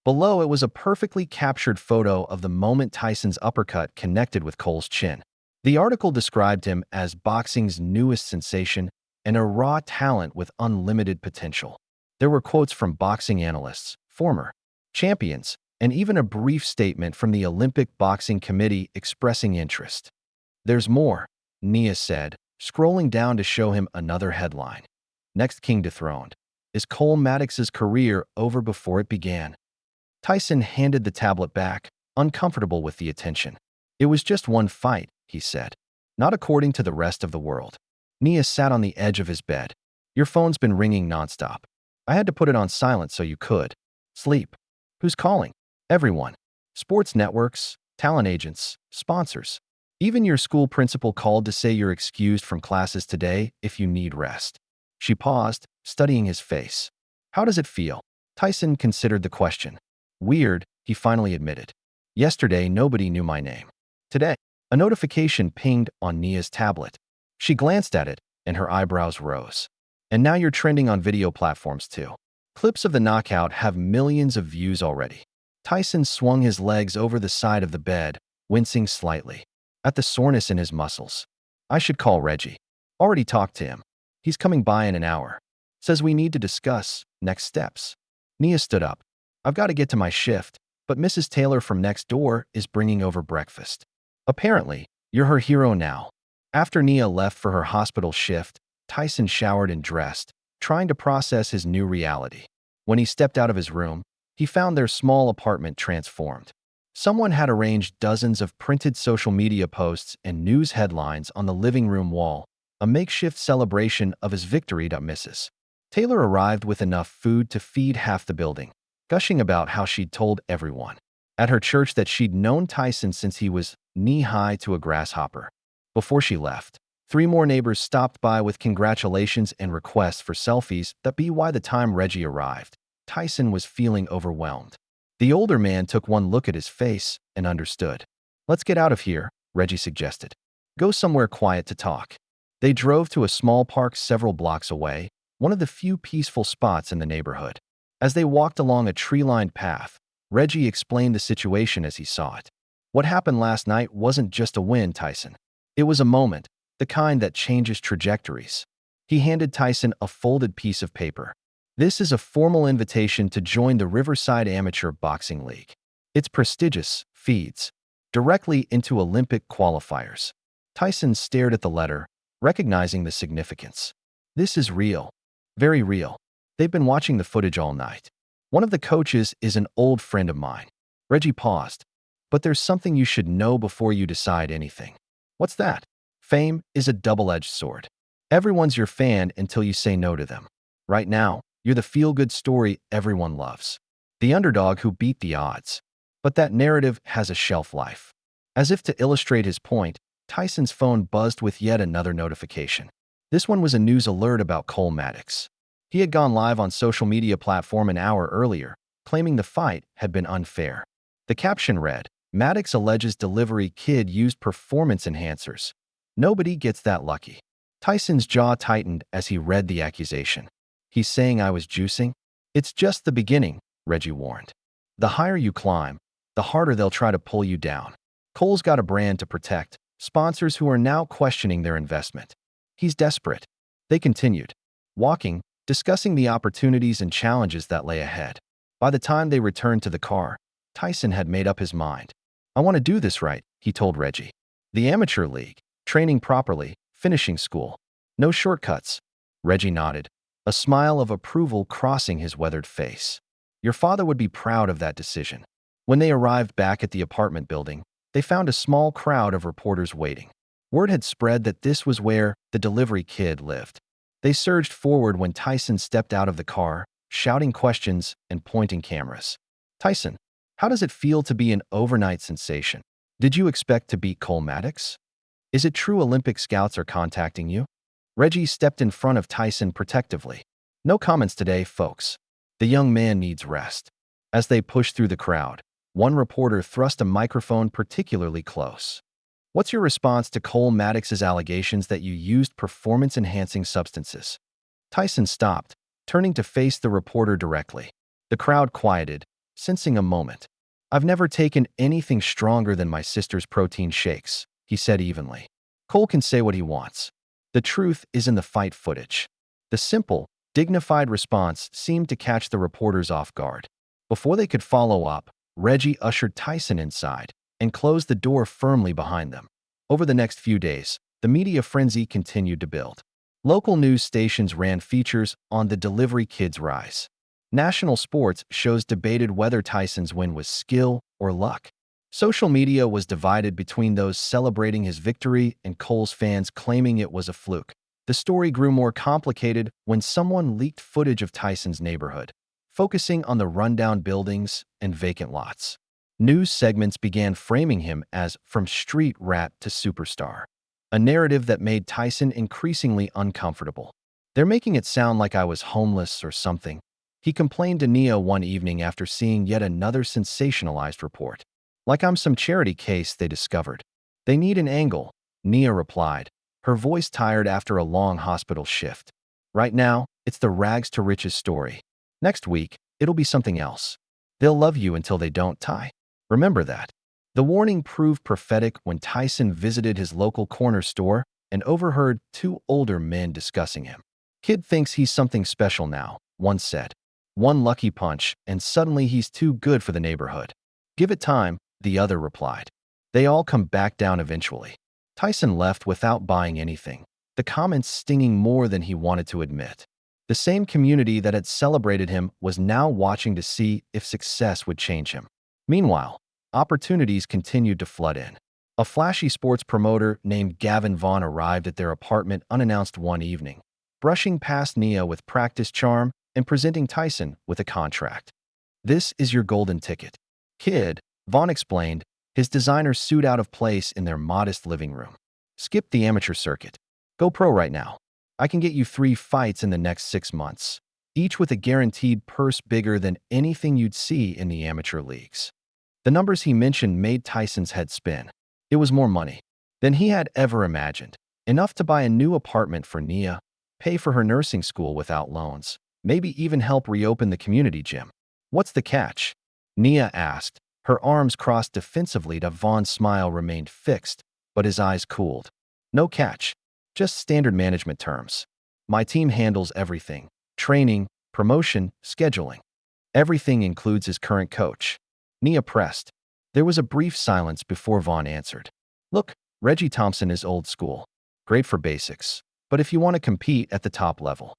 Below it was a perfectly captured photo of the moment Tyson's uppercut connected with Cole's chin. The article described him as boxing's newest sensation and a raw talent with unlimited potential. There were quotes from boxing analysts, former champions, and even a brief statement from the Olympic Boxing Committee expressing interest. There's more, Nia said, scrolling down to show him another headline. Next king dethroned. Is Cole Maddox's career over before it began? Tyson handed the tablet back, uncomfortable with the attention. It was just one fight, he said. Not according to the rest of the world. Nia sat on the edge of his bed. Your phone's been ringing nonstop. I had to put it on silent so you could sleep. Who's calling? Everyone. Sports networks, talent agents, sponsors. Even your school principal called to say you're excused from classes today if you need rest. She paused, studying his face. How does it feel? Tyson considered the question. Weird, he finally admitted. Yesterday, nobody knew my name. Today, a notification pinged on Nia's tablet. She glanced at it, and her eyebrows rose. And now you're trending on video platforms too. Clips of the knockout have millions of views already. Tyson swung his legs over the side of the bed, wincing slightly at the soreness in his muscles. I should call Reggie. Already talked to him. He's coming by in an hour. Says we need to discuss next steps. Nia stood up. I've got to get to my shift, but Mrs. Taylor from next door is bringing over breakfast. Apparently, you're her hero now. After Nia left for her hospital shift, Tyson showered and dressed, trying to process his new reality. When he stepped out of his room, he found their small apartment transformed. Someone had arranged dozens of printed social media posts and news headlines on the living room wall, a makeshift celebration of his victory. Mrs. Taylor arrived with enough food to feed half the building, gushing about how she'd told everyone at her church that she'd known Tyson since he was knee-high to a grasshopper. Before she left, 3 more neighbors stopped by with congratulations and requests for selfies. By the time Reggie arrived, Tyson was feeling overwhelmed. The older man took one look at his face and understood. Let's get out of here, Reggie suggested. Go somewhere quiet to talk. They drove to a small park several blocks away, one of the few peaceful spots in the neighborhood. As they walked along a tree-lined path, Reggie explained the situation as he saw it. What happened last night wasn't just a win, Tyson. It was a moment, the kind that changes trajectories. He handed Tyson a folded piece of paper. This is a formal invitation to join the Riverside Amateur Boxing League. It's prestigious, feeds directly into Olympic qualifiers. Tyson stared at the letter, recognizing the significance. This is real. Very real. They've been watching the footage all night. One of the coaches is an old friend of mine. Reggie paused. But there's something you should know before you decide anything. What's that? Fame is a double-edged sword. Everyone's your fan until you say no to them. Right now, you're the feel-good story everyone loves. The underdog who beat the odds. But that narrative has a shelf life. As if to illustrate his point, Tyson's phone buzzed with yet another notification. This one was a news alert about Cole Maddox. He had gone live on social media platform an hour earlier, claiming the fight had been unfair. The caption read, Maddox alleges delivery kid used performance enhancers. Nobody gets that lucky. Tyson's jaw tightened as he read the accusation. He's saying I was juicing? It's just the beginning, Reggie warned. The higher you climb, the harder they'll try to pull you down. Cole's got a brand to protect, sponsors who are now questioning their investment. He's desperate. They continued, walking, discussing the opportunities and challenges that lay ahead. By the time they returned to the car, Tyson had made up his mind. I want to do this right, he told Reggie. The amateur league, training properly, finishing school. No shortcuts. Reggie nodded, a smile of approval crossing his weathered face. Your father would be proud of that decision. When they arrived back at the apartment building, they found a small crowd of reporters waiting. Word had spread that this was where the delivery kid lived. They surged forward when Tyson stepped out of the car, shouting questions and pointing cameras. Tyson, how does it feel to be an overnight sensation? Did you expect to beat Cole Maddox? Is it true Olympic scouts are contacting you? Reggie stepped in front of Tyson protectively. No comments today, folks. The young man needs rest. As they pushed through the crowd, one reporter thrust a microphone particularly close. What's your response to Cole Maddox's allegations that you used performance-enhancing substances? Tyson stopped, turning to face the reporter directly. The crowd quieted, sensing a moment. I've never taken anything stronger than my sister's protein shakes, he said evenly. Cole can say what he wants. The truth is in the fight footage. The simple, dignified response seemed to catch the reporters off guard. Before they could follow up, Reggie ushered Tyson inside and closed the door firmly behind them. Over the next few days, the media frenzy continued to build. Local news stations ran features on the delivery kid's rise. National sports shows debated whether Tyson's win was skill or luck. Social media was divided between those celebrating his victory and Cole's fans claiming it was a fluke. The story grew more complicated when someone leaked footage of Tyson's neighborhood, focusing on the rundown buildings and vacant lots. News segments began framing him as from street rat to superstar, a narrative that made Tyson increasingly uncomfortable. They're making it sound like I was homeless or something, he complained to Nia one evening after seeing yet another sensationalized report. Like I'm some charity case they discovered. They need an angle, Nia replied, her voice tired after a long hospital shift. Right now, it's the rags to riches story. Next week, it'll be something else. They'll love you until they don't, Ty. Remember that. The warning proved prophetic when Tyson visited his local corner store and overheard two older men discussing him. Kid thinks he's something special now, one said. One lucky punch, and suddenly he's too good for the neighborhood. Give it time, the other replied. They all come back down eventually. Tyson left without buying anything, the comments stinging more than he wanted to admit. The same community that had celebrated him was now watching to see if success would change him. Meanwhile, opportunities continued to flood in. A flashy sports promoter named Gavin Vaughn arrived at their apartment unannounced one evening, brushing past Nia with practice charm and presenting Tyson with a contract. This is your golden ticket. Kid, Vaughn explained, his designer suit out of place in their modest living room. Skip the amateur circuit. Go pro right now. I can get you 3 fights in the next 6 months, each with a guaranteed purse bigger than anything you'd see in the amateur leagues. The numbers he mentioned made Tyson's head spin. It was more money than he had ever imagined. Enough to buy a new apartment for Nia, pay for her nursing school without loans, maybe even help reopen the community gym. What's the catch? Nia asked. Her arms crossed defensively. Vaughn's smile remained fixed, but his eyes cooled. No catch. Just standard management terms. My team handles everything. Training, promotion, scheduling. Everything includes his current coach. Nia pressed. There was a brief silence before Vaughn answered. Look, Reggie Thompson is old school. Great for basics. But if you want to compete at the top level.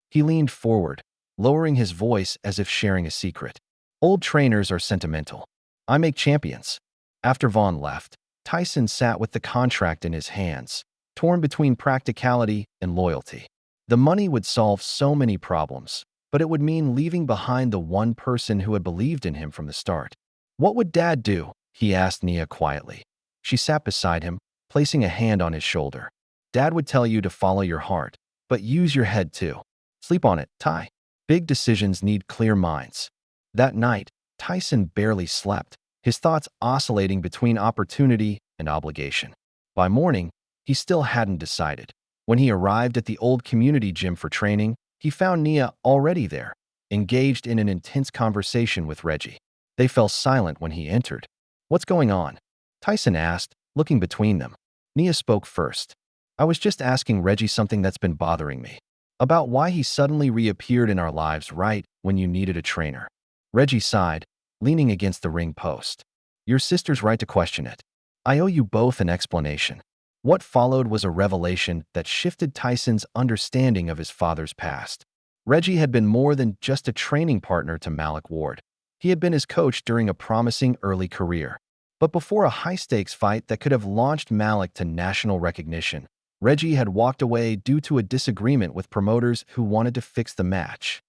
He leaned forward, lowering his voice as if sharing a secret. Old trainers are sentimental. I make champions. After Vaughn left, Tyson sat with the contract in his hands, torn between practicality and loyalty. The money would solve so many problems, but it would mean leaving behind the one person who had believed in him from the start. What would Dad do? He asked Nia quietly. She sat beside him, placing a hand on his shoulder. Dad would tell you to follow your heart, but use your head too. Sleep on it, Ty. Big decisions need clear minds. That night, Tyson barely slept, his thoughts oscillating between opportunity and obligation. By morning, he still hadn't decided. When he arrived at the old community gym for training, he found Nia already there, engaged in an intense conversation with Reggie. They fell silent when he entered. What's going on? Tyson asked, looking between them. Nia spoke first. I was just asking Reggie something that's been bothering me. About why he suddenly reappeared in our lives right when you needed a trainer. Reggie sighed, leaning against the ring post. Your sister's right to question it. I owe you both an explanation. What followed was a revelation that shifted Tyson's understanding of his father's past. Reggie had been more than just a training partner to Malik Ward. He had been his coach during a promising early career. But before a high-stakes fight that could have launched Malik to national recognition, Reggie had walked away due to a disagreement with promoters who wanted to fix the match.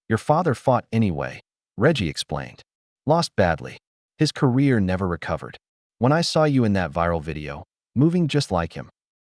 Your father fought anyway, Reggie explained. Lost badly. His career never recovered. When I saw you in that viral video, moving just like him.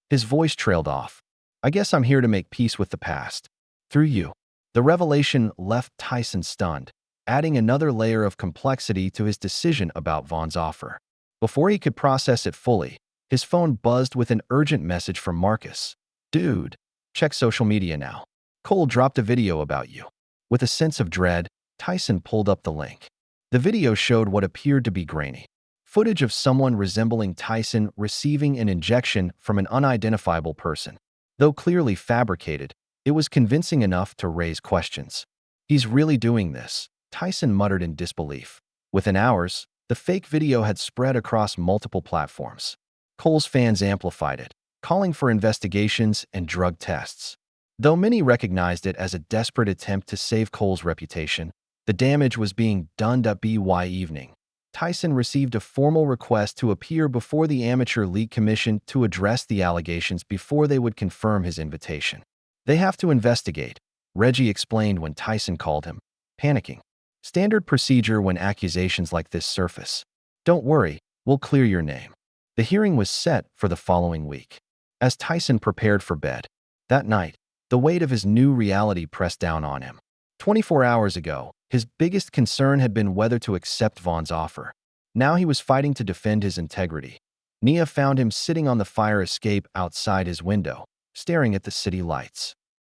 His voice trailed off. I guess I'm here to make peace with the past. Through you. The revelation left Tyson stunned, adding another layer of complexity to his decision about Vaughn's offer. Before he could process it fully, his phone buzzed with an urgent message from Marcus. Dude, check social media now. Cole dropped a video about you. With a sense of dread, Tyson pulled up the link. The video showed what appeared to be grainy footage of someone resembling Tyson receiving an injection from an unidentifiable person. Though clearly fabricated, it was convincing enough to raise questions. He's really doing this, Tyson muttered in disbelief. Within hours, the fake video had spread across multiple platforms. Cole's fans amplified it, calling for investigations and drug tests. Though many recognized it as a desperate attempt to save Cole's reputation, the damage was being done. By evening, Tyson received a formal request to appear before the Amateur League Commission to address the allegations before they would confirm his invitation. They have to investigate, Reggie explained when Tyson called him, panicking. Standard procedure when accusations like this surface. Don't worry, we'll clear your name. The hearing was set for the following week. As Tyson prepared for bed, that night, the weight of his new reality pressed down on him. 24 hours ago, his biggest concern had been whether to accept Vaughn's offer. Now he was fighting to defend his integrity. Nia found him sitting on the fire escape outside his window, staring at the city lights.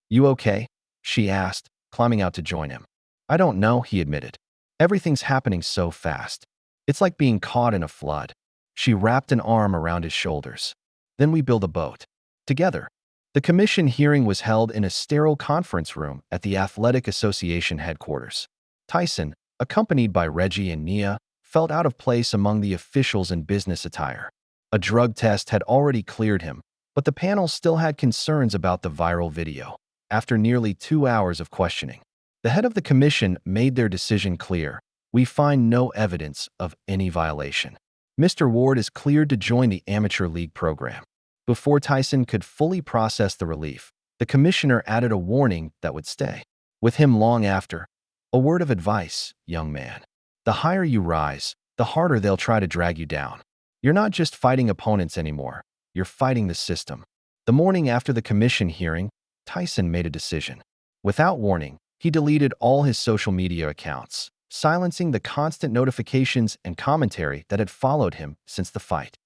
"You okay?" she asked, climbing out to join him. "I don't know," he admitted. "Everything's happening so fast. It's like being caught in a flood." She wrapped an arm around his shoulders. "Then we build a boat. Together." The commission hearing was held in a sterile conference room at the Athletic Association headquarters. Tyson, accompanied by Reggie and Nia, felt out of place among the officials in business attire. A drug test had already cleared him, but the panel still had concerns about the viral video. After nearly 2 hours of questioning, the head of the commission made their decision clear. "We find no evidence of any violation. Mr. Ward is cleared to join the amateur league program." Before Tyson could fully process the relief, the commissioner added a warning that would stay with him long after. "A word of advice, young man. The higher you rise, the harder they'll try to drag you down. You're not just fighting opponents anymore, you're fighting the system." The morning after the commission hearing, Tyson made a decision. Without warning, he deleted all his social media accounts, silencing the constant notifications and commentary that had followed him since the fight.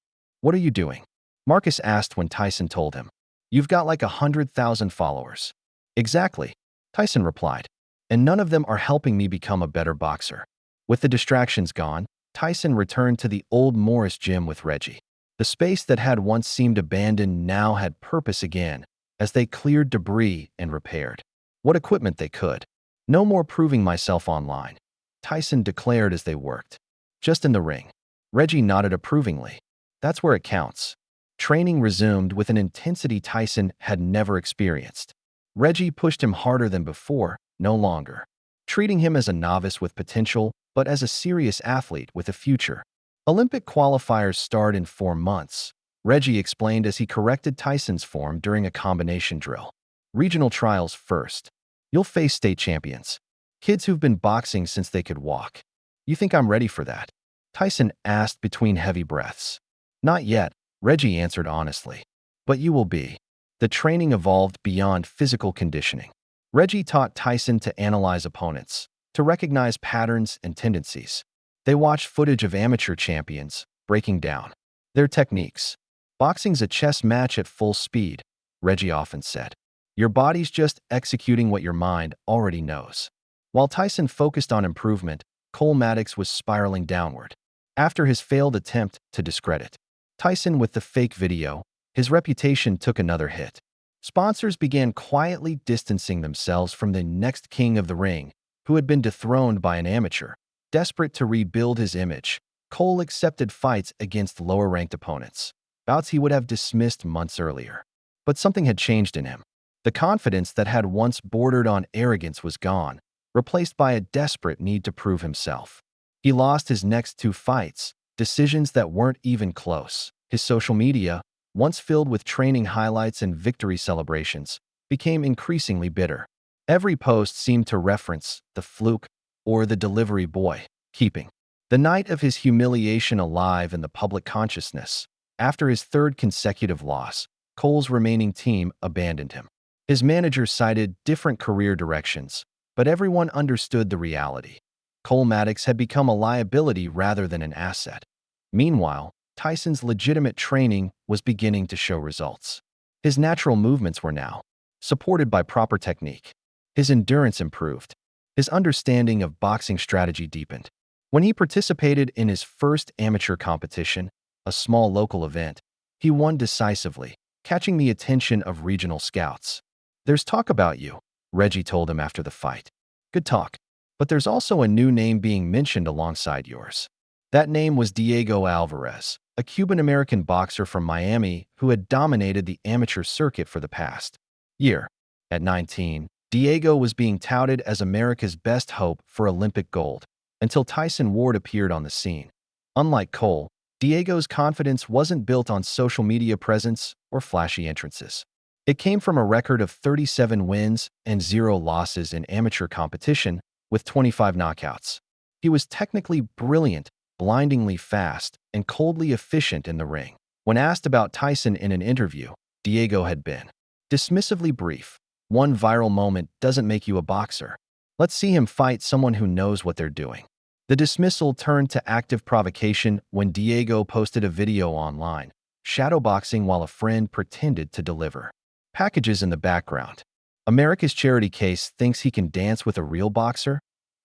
"What are you doing?" Marcus asked when Tyson told him. "You've got like 100,000 followers." "Exactly," Tyson replied. "And none of them are helping me become a better boxer." With the distractions gone, Tyson returned to the old Morris gym with Reggie. The space that had once seemed abandoned now had purpose again, as they cleared debris and repaired what equipment they could. "No more proving myself online," Tyson declared as they worked. "Just in the ring." Reggie nodded approvingly. "That's where it counts." Training resumed with an intensity Tyson had never experienced. Reggie pushed him harder than before, no longer treating him as a novice with potential, but as a serious athlete with a future. "Olympic qualifiers start in 4 months," Reggie explained as he corrected Tyson's form during a combination drill. "Regional trials first. You'll face state champions. Kids who've been boxing since they could walk." "You think I'm ready for that?" Tyson asked between heavy breaths. "Not yet," Reggie answered honestly. "But you will be." The training evolved beyond physical conditioning. Reggie taught Tyson to analyze opponents, to recognize patterns and tendencies. They watched footage of amateur champions, breaking down their techniques. "Boxing's a chess match at full speed," Reggie often said. "Your body's just executing what your mind already knows." While Tyson focused on improvement, Cole Maddox was spiraling downward. After his failed attempt to discredit Tyson with the fake video, his reputation took another hit. Sponsors began quietly distancing themselves from the next king of the ring, who had been dethroned by an amateur. Desperate to rebuild his image, Cole accepted fights against lower-ranked opponents, bouts he would have dismissed months earlier. But something had changed in him. The confidence that had once bordered on arrogance was gone, replaced by a desperate need to prove himself. He lost his next 2 fights, decisions that weren't even close. His social media, once filled with training highlights and victory celebrations, became increasingly bitter. Every post seemed to reference the fluke or the delivery boy, keeping the night of his humiliation alive in the public consciousness. After his 3rd consecutive loss, Cole's remaining team abandoned him. His manager cited different career directions, but everyone understood the reality. Cole Maddox had become a liability rather than an asset. Meanwhile, Tyson's legitimate training was beginning to show results. His natural movements were now supported by proper technique. His endurance improved. His understanding of boxing strategy deepened. When he participated in his first amateur competition, a small local event, he won decisively, catching the attention of regional scouts. "There's talk about you," Reggie told him after the fight. "Good talk. But there's also a new name being mentioned alongside yours." That name was Diego Alvarez, a Cuban-American boxer from Miami who had dominated the amateur circuit for the past year. At 19, Diego was being touted as America's best hope for Olympic gold, until Tyson Ward appeared on the scene. Unlike Cole, Diego's confidence wasn't built on social media presence or flashy entrances. It came from a record of 37 wins and 0 losses in amateur competition, with 25 knockouts. He was technically brilliant, blindingly fast, and coldly efficient in the ring. When asked about Tyson in an interview, Diego had been dismissively brief. "One viral moment doesn't make you a boxer. Let's see him fight someone who knows what they're doing." The dismissal turned to active provocation when Diego posted a video online, shadowboxing while a friend pretended to deliver packages in the background. America's charity case thinks he can dance with a real boxer?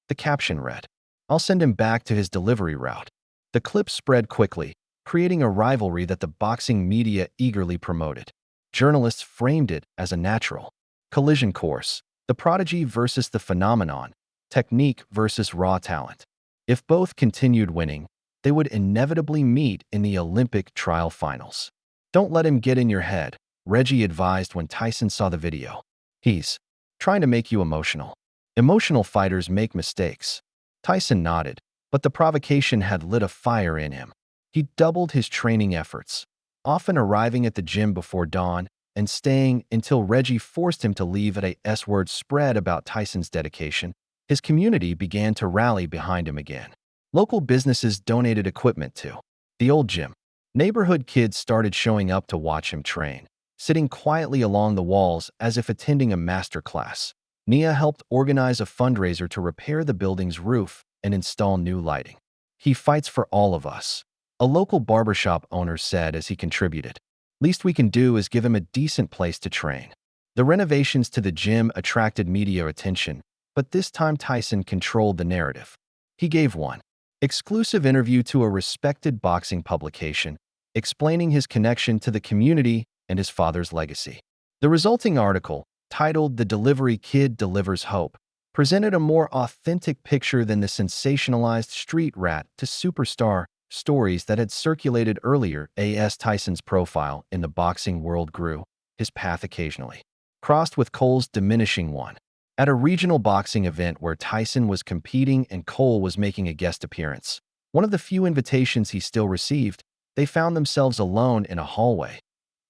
The caption read, "I'll send him back to his delivery route." The clip spread quickly, creating a rivalry that the boxing media eagerly promoted. Journalists framed it as a natural collision course, the prodigy versus the phenomenon, technique versus raw talent. If both continued winning, they would inevitably meet in the Olympic trial finals. "Don't let him get in your head," Reggie advised when Tyson saw the video. "He's trying to make you emotional. Emotional fighters make mistakes." Tyson nodded, but the provocation had lit a fire in him. He doubled his training efforts, often arriving at the gym before dawn and staying until Reggie forced him to leave at a S-word spread about Tyson's dedication. His community began to rally behind him again. Local businesses donated equipment to the old gym. Neighborhood kids started showing up to watch him train, sitting quietly along the walls as if attending a master class. Nia helped organize a fundraiser to repair the building's roof and install new lighting. "He fights for all of us," a local barbershop owner said as he contributed. "Least we can do is give him a decent place to train." The renovations to the gym attracted media attention, but this time Tyson controlled the narrative. He gave one exclusive interview to a respected boxing publication, explaining his connection to the community and his father's legacy. The resulting article, titled "The Delivery Kid Delivers Hope," presented a more authentic picture than the sensationalized street rat to superstar stories that had circulated earlier. As Tyson's profile in the boxing world grew, his path occasionally crossed with Cole's diminishing one. At a regional boxing event where Tyson was competing and Cole was making a guest appearance, one of the few invitations he still received, they found themselves alone in a hallway.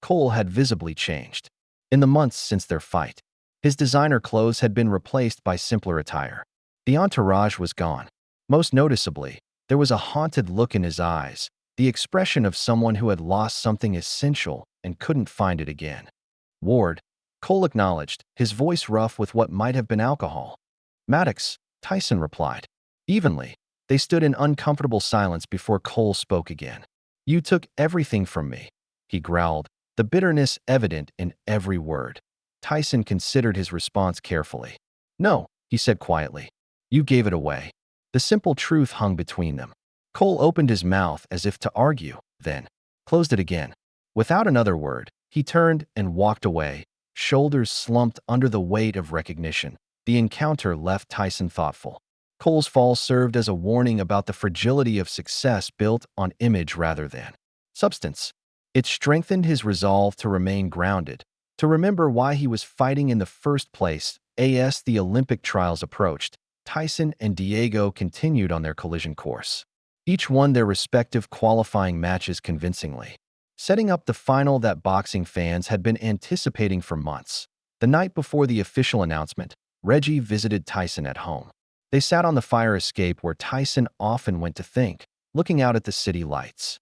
Cole had visibly changed. In the months since their fight, his designer clothes had been replaced by simpler attire. The entourage was gone. Most noticeably, there was a haunted look in his eyes, the expression of someone who had lost something essential and couldn't find it again. "Ward," Cole acknowledged, his voice rough with what might have been alcohol. "Maddox," Tyson replied. Evenly, they stood in uncomfortable silence before Cole spoke again. "You took everything from me," he growled, the bitterness evident in every word. Tyson considered his response carefully. "No," he said quietly. "You gave it away." The simple truth hung between them. Cole opened his mouth as if to argue, then closed it again. Without another word, he turned and walked away, shoulders slumped under the weight of recognition. The encounter left Tyson thoughtful. Cole's fall served as a warning about the fragility of success built on image rather than substance. It strengthened his resolve to remain grounded, to remember why he was fighting in the first place. As the Olympic trials approached, Tyson and Diego continued on their collision course. Each won their respective qualifying matches convincingly, setting up the final that boxing fans had been anticipating for months. The night before the official announcement, Reggie visited Tyson at home. They sat on the fire escape where Tyson often went to think, looking out at the city lights.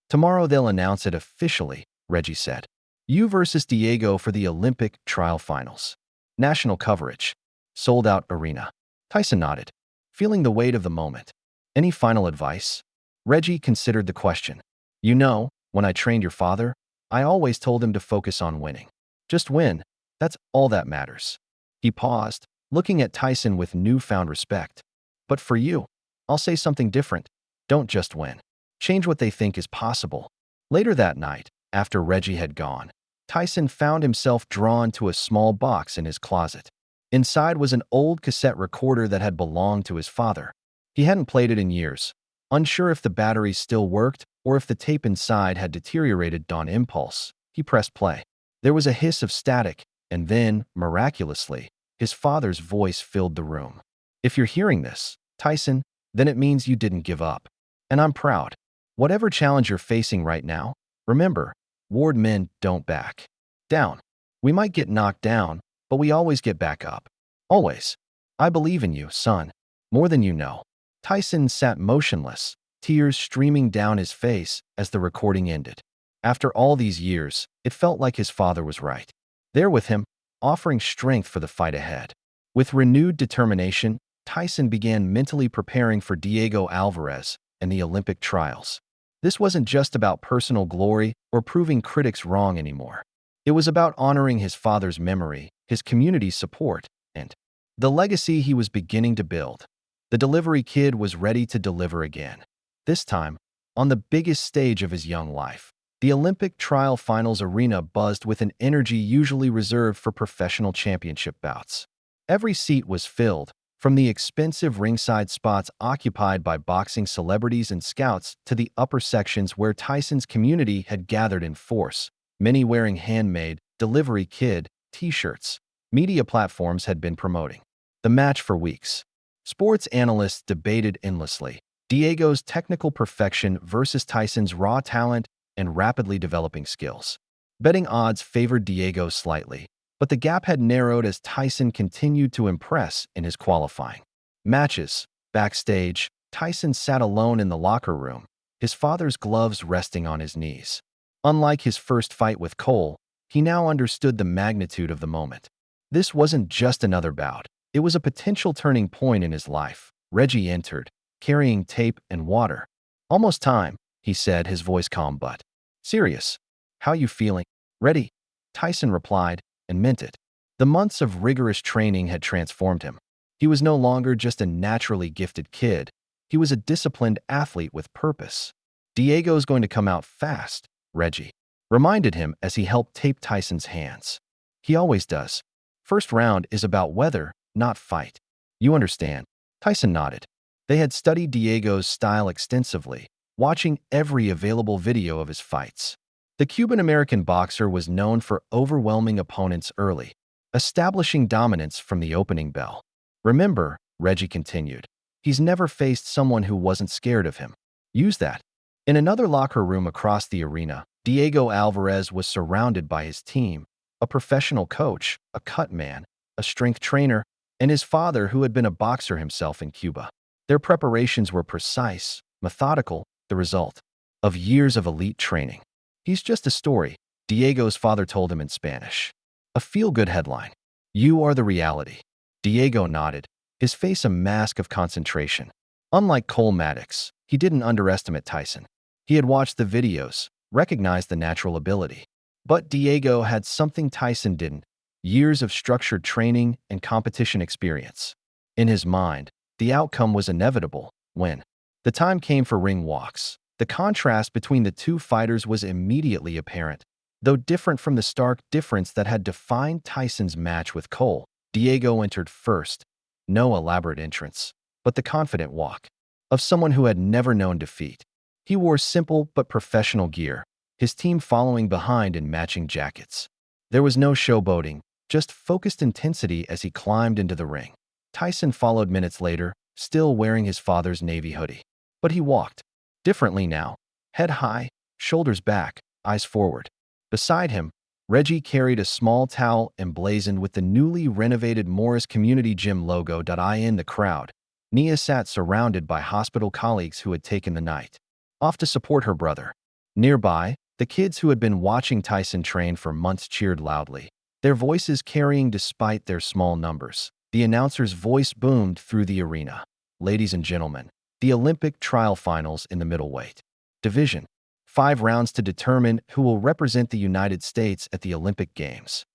"Tomorrow they'll announce it officially," Reggie said. "You versus Diego for the Olympic trial finals. National coverage. Sold-out arena." Tyson nodded, feeling the weight of the moment. "Any final advice?" Reggie considered the question. "You know, when I trained your father, I always told him to focus on winning. Just win. That's all that matters." He paused, looking at Tyson with newfound respect. "But for you, I'll say something different. Don't just win. Change what they think is possible." Later that night, after Reggie had gone, Tyson found himself drawn to a small box in his closet. Inside was an old cassette recorder that had belonged to his father. He hadn't played it in years, unsure if the batteries still worked or if the tape inside had deteriorated on impulse. He pressed play. There was a hiss of static, and then, miraculously, his father's voice filled the room. "If you're hearing this, Tyson, then it means you didn't give up. And I'm proud. Whatever challenge you're facing right now, remember, Ward men don't back down. We might get knocked down, but we always get back up. Always. I believe in you, son, more than you know." Tyson sat motionless, tears streaming down his face as the recording ended. After all these years, it felt like his father was right there with him, offering strength for the fight ahead. With renewed determination, Tyson began mentally preparing for Diego Alvarez and the Olympic trials. This wasn't just about personal glory or proving critics wrong anymore. It was about honoring his father's memory, his community's support, and the legacy he was beginning to build. The delivery kid was ready to deliver again. This time, on the biggest stage of his young life. The Olympic trial finals arena buzzed with an energy usually reserved for professional championship bouts. Every seat was filled, from the expensive ringside spots occupied by boxing celebrities and scouts to the upper sections where Tyson's community had gathered in force, many wearing handmade delivery kid t-shirts. Media platforms had been promoting the match for weeks. Sports analysts debated endlessly Diego's technical perfection versus Tyson's raw talent and rapidly developing skills. Betting odds favored Diego slightly, but the gap had narrowed as Tyson continued to impress in his qualifying matches. Backstage, Tyson sat alone in the locker room, his father's gloves resting on his knees. Unlike his first fight with Cole, he now understood the magnitude of the moment. This wasn't just another bout. It was a potential turning point in his life. Reggie entered, carrying tape and water. "Almost time," he said, his voice calm but serious. "How you feeling?" "Ready," Tyson replied, and meant it. The months of rigorous training had transformed him. He was no longer just a naturally gifted kid. He was a disciplined athlete with purpose. "Diego's going to come out fast," Reggie reminded him as he helped tape Tyson's hands. "He always does. First round is about weather, not fight. You understand?" Tyson nodded. They had studied Diego's style extensively, watching every available video of his fights. The Cuban-American boxer was known for overwhelming opponents early, establishing dominance from the opening bell. "Remember," Reggie continued, "he's never faced someone who wasn't scared of him. Use that." In another locker room across the arena, Diego Alvarez was surrounded by his team, a professional coach, a cut man, a strength trainer, and his father who had been a boxer himself in Cuba. Their preparations were precise, methodical, the result of years of elite training. "He's just a story," Diego's father told him in Spanish. A feel-good headline. "You are the reality." Diego nodded, his face a mask of concentration. Unlike Cole Maddox, he didn't underestimate Tyson. He had watched the videos, recognized the natural ability. But Diego had something Tyson didn't: years of structured training and competition experience. In his mind, the outcome was inevitable when the time came for ring walks. The contrast between the two fighters was immediately apparent. Though different from the stark difference that had defined Tyson's match with Cole, Diego entered first. No elaborate entrance, but the confident walk of someone who had never known defeat. He wore simple but professional gear, his team following behind in matching jackets. There was no showboating, just focused intensity as he climbed into the ring. Tyson followed minutes later, still wearing his father's navy hoodie. But he walked differently now, head high, shoulders back, eyes forward. Beside him, Reggie carried a small towel emblazoned with the newly renovated Morris Community Gym logo. In the crowd, Nia sat surrounded by hospital colleagues who had taken the night off to support her brother. Nearby, the kids who had been watching Tyson train for months cheered loudly, their voices carrying despite their small numbers. The announcer's voice boomed through the arena. "Ladies and gentlemen, the Olympic trial finals in the middleweight division. 5 rounds to determine who will represent the United States at the Olympic Games."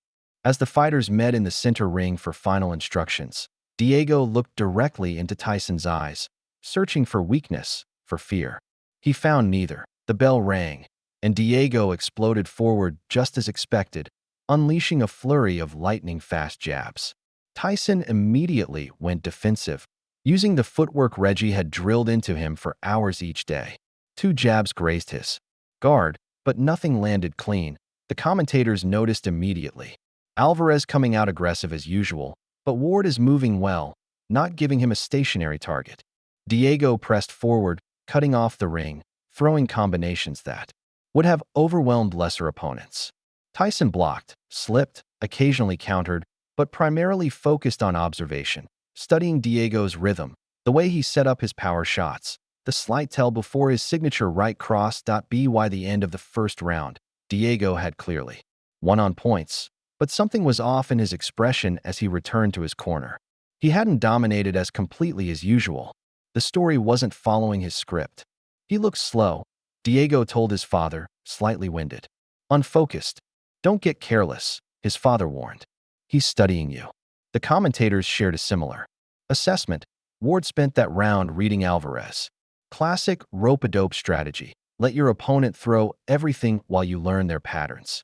As the fighters met in the center ring for final instructions, Diego looked directly into Tyson's eyes, searching for weakness, for fear. He found neither. The bell rang, and Diego exploded forward just as expected, unleashing a flurry of lightning-fast jabs. Tyson immediately went defensive, using the footwork Reggie had drilled into him for hours each day. 2 jabs grazed his guard, but nothing landed clean. The commentators noticed immediately. Alvarez coming out aggressive as usual, but Ward is moving well, not giving him a stationary target. Diego pressed forward, cutting off the ring, throwing combinations that would have overwhelmed lesser opponents. Tyson blocked, slipped, occasionally countered, but primarily focused on observation, studying Diego's rhythm, the way he set up his power shots, the slight tell before his signature right cross. By the end of the first round, Diego had clearly won on points, but something was off in his expression as he returned to his corner. He hadn't dominated as completely as usual. The story wasn't following his script. He looked slow, Diego told his father, slightly winded. Unfocused. Don't get careless, his father warned. He's studying you. The commentators shared a similar assessment. Ward spent that round reading Alvarez. Classic rope-a-dope strategy. Let your opponent throw everything while you learn their patterns.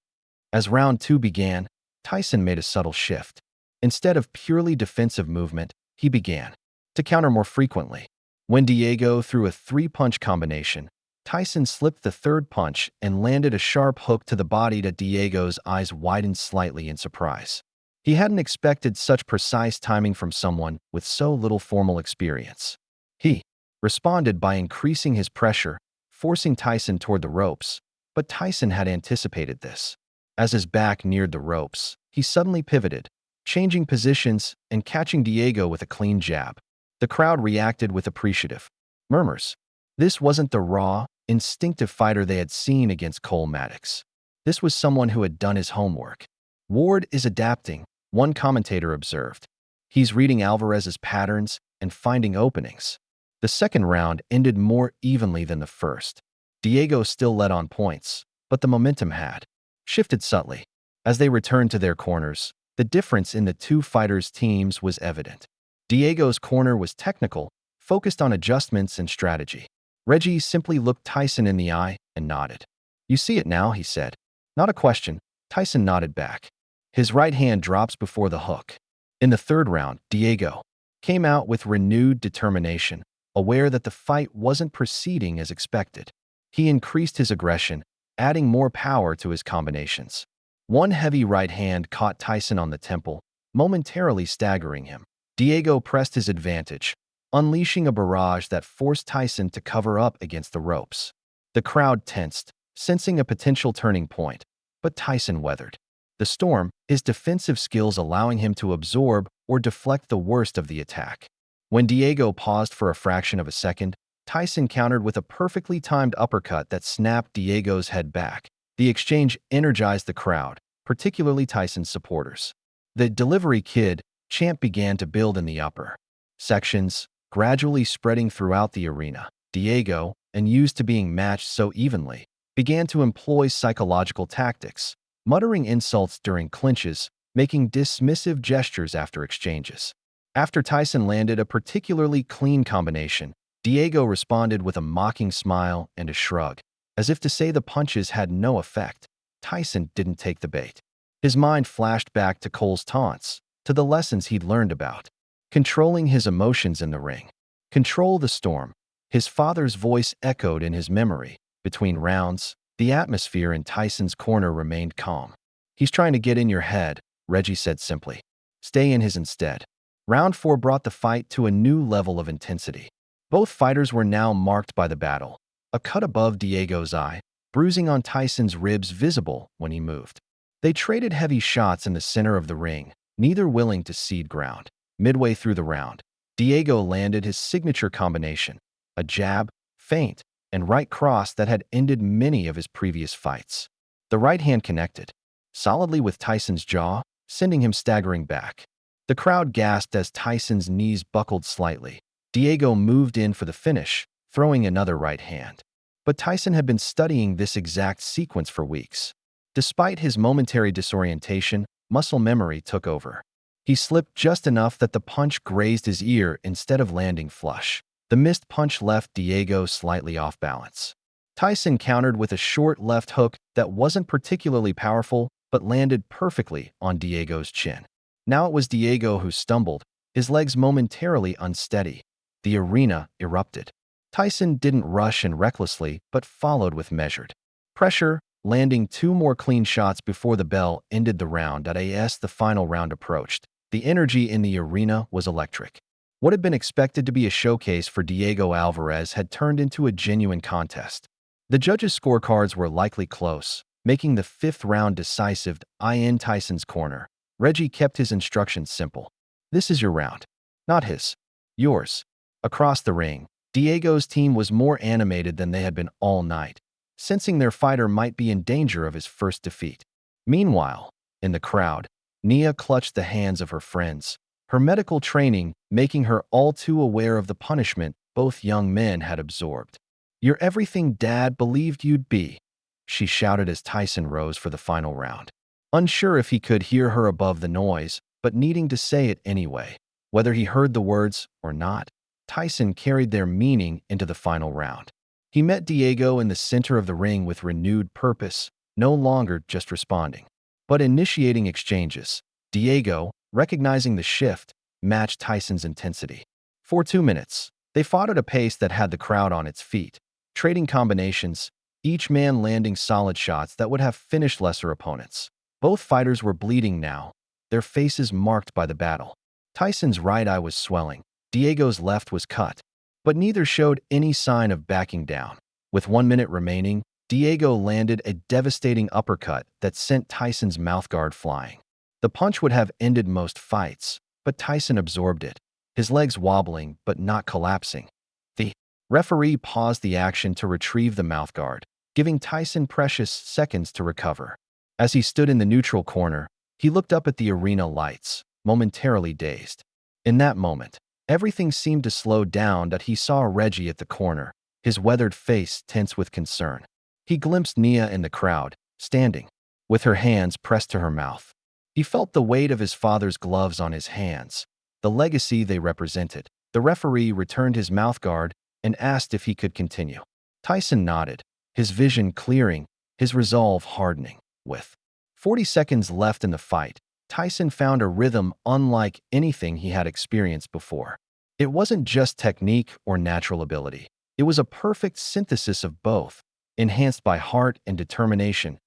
As round 2 began, Tyson made a subtle shift. Instead of purely defensive movement, he began to counter more frequently. When Diego threw a 3-punch combination, Tyson slipped the third punch and landed a sharp hook to the body that Diego's eyes widened slightly in surprise. He hadn't expected such precise timing from someone with so little formal experience. He responded by increasing his pressure, forcing Tyson toward the ropes, but Tyson had anticipated this. As his back neared the ropes, he suddenly pivoted, changing positions and catching Diego with a clean jab. The crowd reacted with appreciative murmurs. This wasn't the raw, instinctive fighter they had seen against Cole Maddox. This was someone who had done his homework. Ward is adapting, one commentator observed. He's reading Alvarez's patterns and finding openings. The second round ended more evenly than the first. Diego still led on points, but the momentum had shifted subtly. As they returned to their corners, the difference in the two fighters' teams was evident. Diego's corner was technical, focused on adjustments and strategy. Reggie simply looked Tyson in the eye and nodded. You see it now, he said. Not a question, Tyson nodded back. His right hand drops before the hook. In the third round, Diego came out with renewed determination, aware that the fight wasn't proceeding as expected. He increased his aggression, adding more power to his combinations. One heavy right hand caught Tyson on the temple, momentarily staggering him. Diego pressed his advantage, unleashing a barrage that forced Tyson to cover up against the ropes. The crowd tensed, sensing a potential turning point, but Tyson weathered the storm, his defensive skills allowing him to absorb or deflect the worst of the attack. When Diego paused for a fraction of a second, Tyson countered with a perfectly timed uppercut that snapped Diego's head back. The exchange energized the crowd, particularly Tyson's supporters. The delivery kid chant began to build in the upper sections, gradually spreading throughout the arena. Diego, unused to being matched so evenly, began to employ psychological tactics, muttering insults during clinches, making dismissive gestures after exchanges. After Tyson landed a particularly clean combination, Diego responded with a mocking smile and a shrug, as if to say the punches had no effect. Tyson didn't take the bait. His mind flashed back to Cole's taunts, to the lessons he'd learned about controlling his emotions in the ring. Control the storm. His father's voice echoed in his memory. Between rounds, the atmosphere in Tyson's corner remained calm. He's trying to get in your head, Reggie said simply. Stay in his instead. Round 4 brought the fight to a new level of intensity. Both fighters were now marked by the battle. A cut above Diego's eye, bruising on Tyson's ribs visible when he moved. They traded heavy shots in the center of the ring, neither willing to cede ground. Midway through the round, Diego landed his signature combination, a jab, feint, and right cross that had ended many of his previous fights. The right hand connected solidly with Tyson's jaw, sending him staggering back. The crowd gasped as Tyson's knees buckled slightly. Diego moved in for the finish, throwing another right hand. But Tyson had been studying this exact sequence for weeks. Despite his momentary disorientation, muscle memory took over. He slipped just enough that the punch grazed his ear instead of landing flush. The missed punch left Diego slightly off balance. Tyson countered with a short left hook that wasn't particularly powerful but landed perfectly on Diego's chin. Now it was Diego who stumbled, his legs momentarily unsteady. The arena erupted. Tyson didn't rush and recklessly but followed with measured pressure, landing 2 more clean shots before the bell ended the round. As the final round approached, the energy in the arena was electric. What had been expected to be a showcase for Diego Alvarez had turned into a genuine contest. The judges' scorecards were likely close, making the 5th round decisive. In Tyson's corner, Reggie kept his instructions simple. This is your round. Not his. Yours. Across the ring, Diego's team was more animated than they had been all night, sensing their fighter might be in danger of his first defeat. Meanwhile, in the crowd, Nia clutched the hands of her friends, her medical training making her all too aware of the punishment both young men had absorbed. "You're everything Dad believed you'd be," she shouted as Tyson rose for the final round. Unsure if he could hear her above the noise, but needing to say it anyway. Whether he heard the words or not, Tyson carried their meaning into the final round. He met Diego in the center of the ring with renewed purpose, no longer just responding, but initiating exchanges. Diego, recognizing the shift, matched Tyson's intensity. For 2 minutes, they fought at a pace that had the crowd on its feet, trading combinations, each man landing solid shots that would have finished lesser opponents. Both fighters were bleeding now, their faces marked by the battle. Tyson's right eye was swelling, Diego's left was cut, but neither showed any sign of backing down. With 1 minute remaining, Diego landed a devastating uppercut that sent Tyson's mouthguard flying. The punch would have ended most fights, but Tyson absorbed it, his legs wobbling but not collapsing. The referee paused the action to retrieve the mouthguard, giving Tyson precious seconds to recover. As he stood in the neutral corner, he looked up at the arena lights, momentarily dazed. In that moment, everything seemed to slow down that he saw Reggie at the corner, his weathered face tense with concern. He glimpsed Nia in the crowd, standing, with her hands pressed to her mouth. He felt the weight of his father's gloves on his hands, the legacy they represented. The referee returned his mouthguard and asked if he could continue. Tyson nodded, his vision clearing, his resolve hardening. With 40 seconds left in the fight, Tyson found a rhythm unlike anything he had experienced before. It wasn't just technique or natural ability. It was a perfect synthesis of both, enhanced by heart and determination.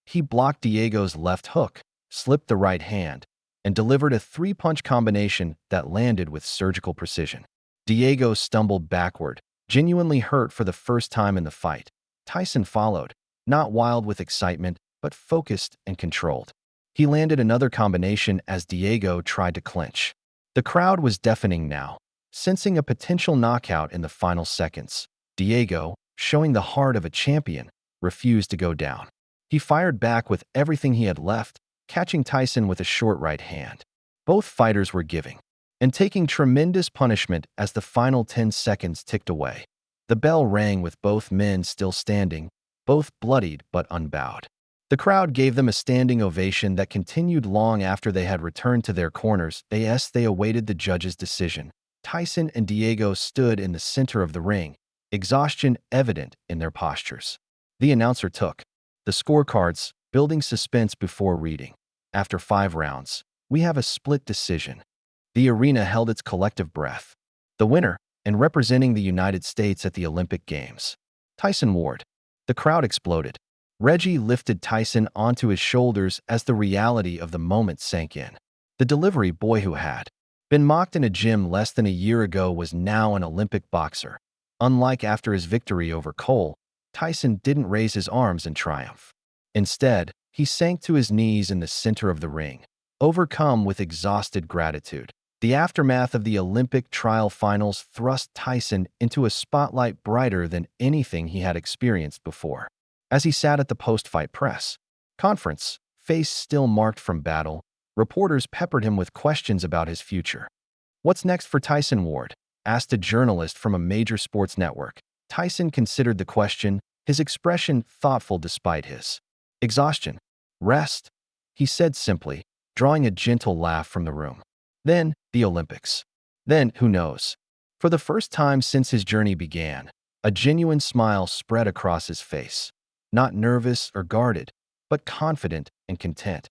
He blocked Diego's left hook, slipped the right hand, and delivered a 3-punch combination that landed with surgical precision. Diego stumbled backward, genuinely hurt for the first time in the fight. Tyson followed, not wild with excitement, but focused and controlled. He landed another combination as Diego tried to clinch. The crowd was deafening now, sensing a potential knockout in the final seconds. Diego, showing the heart of a champion, refused to go down. He fired back with everything he had left, catching Tyson with a short right hand. Both fighters were giving and taking tremendous punishment as the final 10 seconds ticked away. The bell rang with both men still standing, both bloodied but unbowed. The crowd gave them a standing ovation that continued long after they had returned to their corners as they awaited the judge's decision. Tyson and Diego stood in the center of the ring, exhaustion evident in their postures. The announcer took the scorecards, building suspense before reading. After 5 rounds, we have a split decision. The arena held its collective breath. The winner, and representing the United States at the Olympic Games, Tyson Ward. The crowd exploded. Reggie lifted Tyson onto his shoulders as the reality of the moment sank in. The delivery boy who had been mocked in a gym less than a year ago was now an Olympic boxer. Unlike after his victory over Cole, Tyson didn't raise his arms in triumph. Instead, he sank to his knees in the center of the ring, overcome with exhausted gratitude. The aftermath of the Olympic trial finals thrust Tyson into a spotlight brighter than anything he had experienced before. As he sat at the post-fight press conference, face still marked from battle, reporters peppered him with questions about his future. "What's next for Tyson Ward?" asked a journalist from a major sports network. Tyson considered the question, his expression thoughtful despite his exhaustion. "Rest," he said simply, drawing a gentle laugh from the room. "Then, the Olympics. Then, who knows?" For the first time since his journey began, a genuine smile spread across his face. Not nervous or guarded, but confident and content.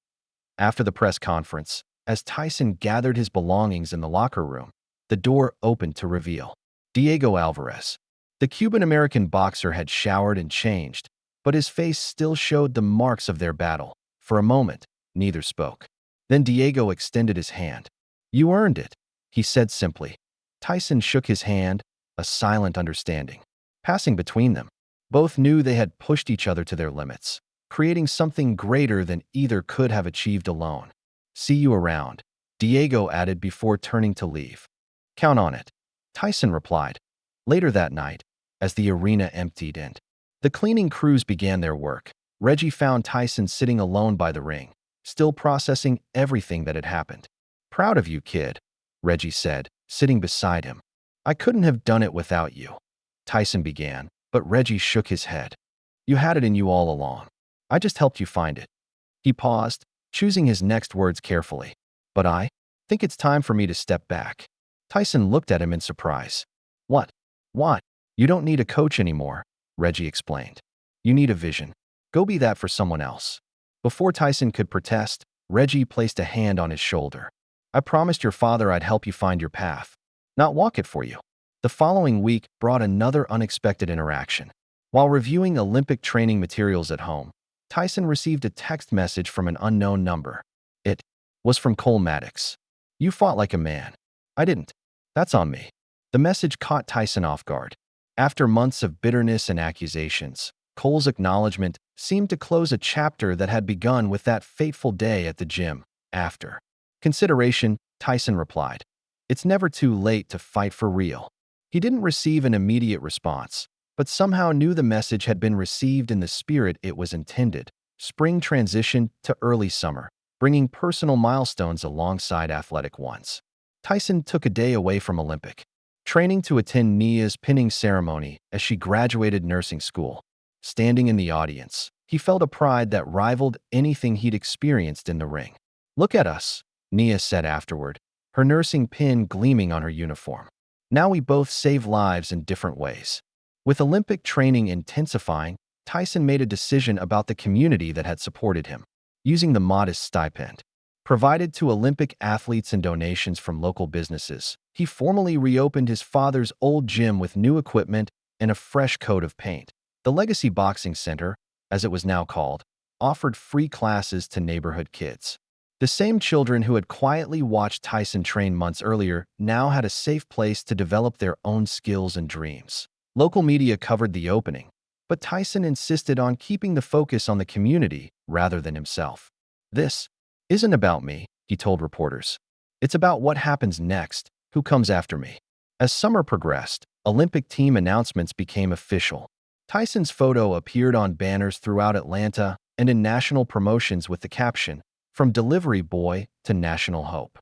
After the press conference, as Tyson gathered his belongings in the locker room, the door opened to reveal Diego Alvarez. The Cuban-American boxer had showered and changed, but his face still showed the marks of their battle. For a moment, neither spoke. Then Diego extended his hand. "You earned it," he said simply. Tyson shook his hand, a silent understanding passing between them. Both knew they had pushed each other to their limits, creating something greater than either could have achieved alone. "See you around," Diego added before turning to leave. "Count on it," Tyson replied. Later that night, as the arena emptied and the cleaning crews began their work, Reggie found Tyson sitting alone by the ring, still processing everything that had happened. "Proud of you, kid," Reggie said, sitting beside him. I couldn't have done it without you, Tyson began, but Reggie shook his head. You had it in you all along. I just helped you find it. He paused, choosing his next words carefully. But I think it's time for me to step back. Tyson looked at him in surprise. What? What? You don't need a coach anymore, Reggie explained. You need a vision. Go be that for someone else. Before Tyson could protest, Reggie placed a hand on his shoulder. I promised your father I'd help you find your path, not walk it for you. The following week brought another unexpected interaction. While reviewing Olympic training materials at home, Tyson received a text message from an unknown number. It was from Cole Maddox. You fought like a man. I didn't. That's on me. The message caught Tyson off guard. After months of bitterness and accusations, Cole's acknowledgement seemed to close a chapter that had begun with that fateful day at the gym. After consideration, Tyson replied, It's never too late to fight for real. He didn't receive an immediate response, but somehow knew the message had been received in the spirit it was intended. Spring transitioned to early summer, bringing personal milestones alongside athletic ones. Tyson took a day away from Olympic training to attend Nia's pinning ceremony as she graduated nursing school. Standing in the audience, he felt a pride that rivaled anything he'd experienced in the ring. Look at us, Nia said afterward, her nursing pin gleaming on her uniform. Now we both save lives in different ways. With Olympic training intensifying, Tyson made a decision about the community that had supported him. Using the modest stipend provided to Olympic athletes and donations from local businesses, he formally reopened his father's old gym with new equipment and a fresh coat of paint. The Legacy Boxing Center, as it was now called, offered free classes to neighborhood kids. The same children who had quietly watched Tyson train months earlier now had a safe place to develop their own skills and dreams. Local media covered the opening, but Tyson insisted on keeping the focus on the community rather than himself. This isn't about me, he told reporters. It's about what happens next, who comes after me. As summer progressed, Olympic team announcements became official. Tyson's photo appeared on banners throughout Atlanta and in national promotions with the caption, From Delivery Boy to National Hope.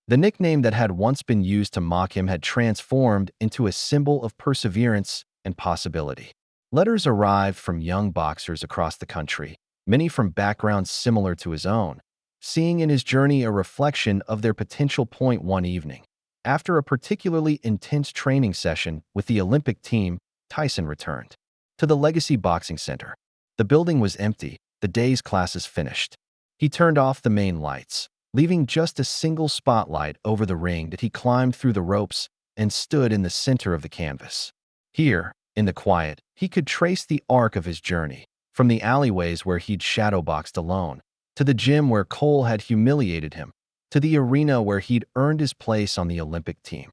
The nickname that had once been used to mock him had transformed into a symbol of perseverance and possibility. Letters arrived from young boxers across the country, many from backgrounds similar to his own, seeing in his journey a reflection of their potential. One evening, after a particularly intense training session with the Olympic team, Tyson returned to the Legacy Boxing Center. The building was empty, the day's classes finished. He turned off the main lights, leaving just a single spotlight over the ring that he climbed through the ropes and stood in the center of the canvas. Here, in the quiet, he could trace the arc of his journey, from the alleyways where he'd shadowboxed alone, to the gym where Cole had humiliated him, to the arena where he'd earned his place on the Olympic team.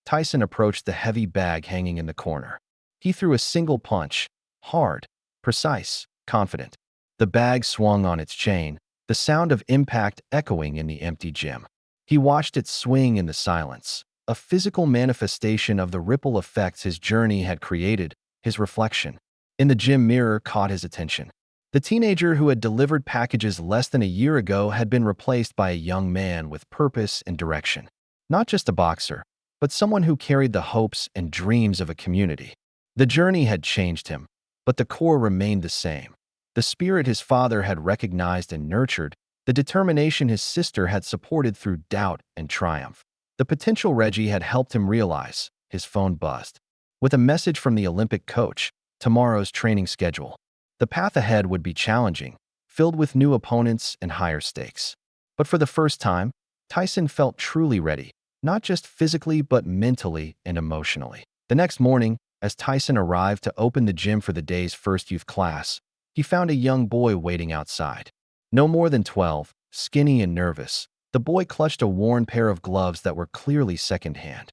Tyson approached the heavy bag hanging in the corner. He threw a single punch, hard, precise, confident. The bag swung on its chain, the sound of impact echoing in the empty gym. He watched it swing in the silence, a physical manifestation of the ripple effects his journey had created. His reflection in the gym mirror caught his attention. The teenager who had delivered packages less than a year ago had been replaced by a young man with purpose and direction. Not just a boxer, but someone who carried the hopes and dreams of a community. The journey had changed him, but the core remained the same. The spirit his father had recognized and nurtured, the determination his sister had supported through doubt and triumph. The potential Reggie had helped him realize. His phone buzzed with a message from the Olympic coach, tomorrow's training schedule. The path ahead would be challenging, filled with new opponents and higher stakes. But for the first time, Tyson felt truly ready, not just physically but mentally and emotionally. The next morning, as Tyson arrived to open the gym for the day's first youth class, he found a young boy waiting outside. No more than 12, skinny and nervous, the boy clutched a worn pair of gloves that were clearly secondhand.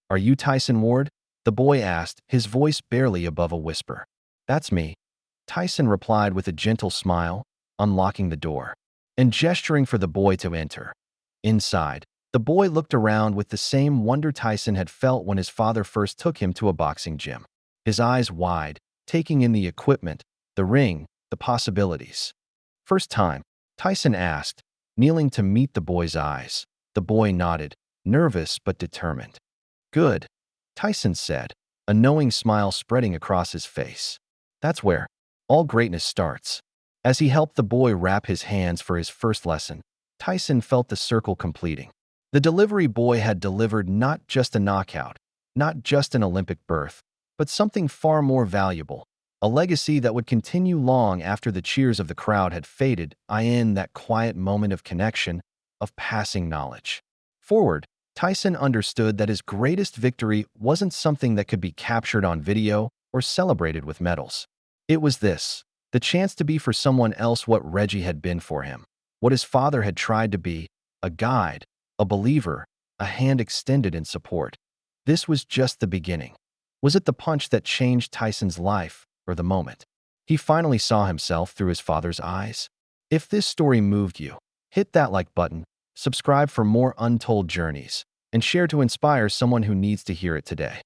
"Are you Tyson Ward?" the boy asked, his voice barely above a whisper. "That's me," Tyson replied with a gentle smile, unlocking the door and gesturing for the boy to enter. Inside, the boy looked around with the same wonder Tyson had felt when his father first took him to a boxing gym. His eyes wide, taking in the equipment, the ring, the possibilities. "First time?" Tyson asked, kneeling to meet the boy's eyes. The boy nodded, nervous but determined. "Good," Tyson said, a knowing smile spreading across his face. That's where all greatness starts. As he helped the boy wrap his hands for his first lesson, Tyson felt the circle completing. The delivery boy had delivered not just a knockout, not just an Olympic berth, but something far more valuable, a legacy that would continue long after the cheers of the crowd had faded, in that quiet moment of connection, of passing knowledge. Forward, Tyson understood that his greatest victory wasn't something that could be captured on video or celebrated with medals. It was this, the chance to be for someone else what Reggie had been for him, what his father had tried to be, a guide, a believer, a hand extended in support. This was just the beginning. Was it the punch that changed Tyson's life, or the moment he finally saw himself through his father's eyes? If this story moved you, hit that like button, subscribe for more untold journeys, and share to inspire someone who needs to hear it today.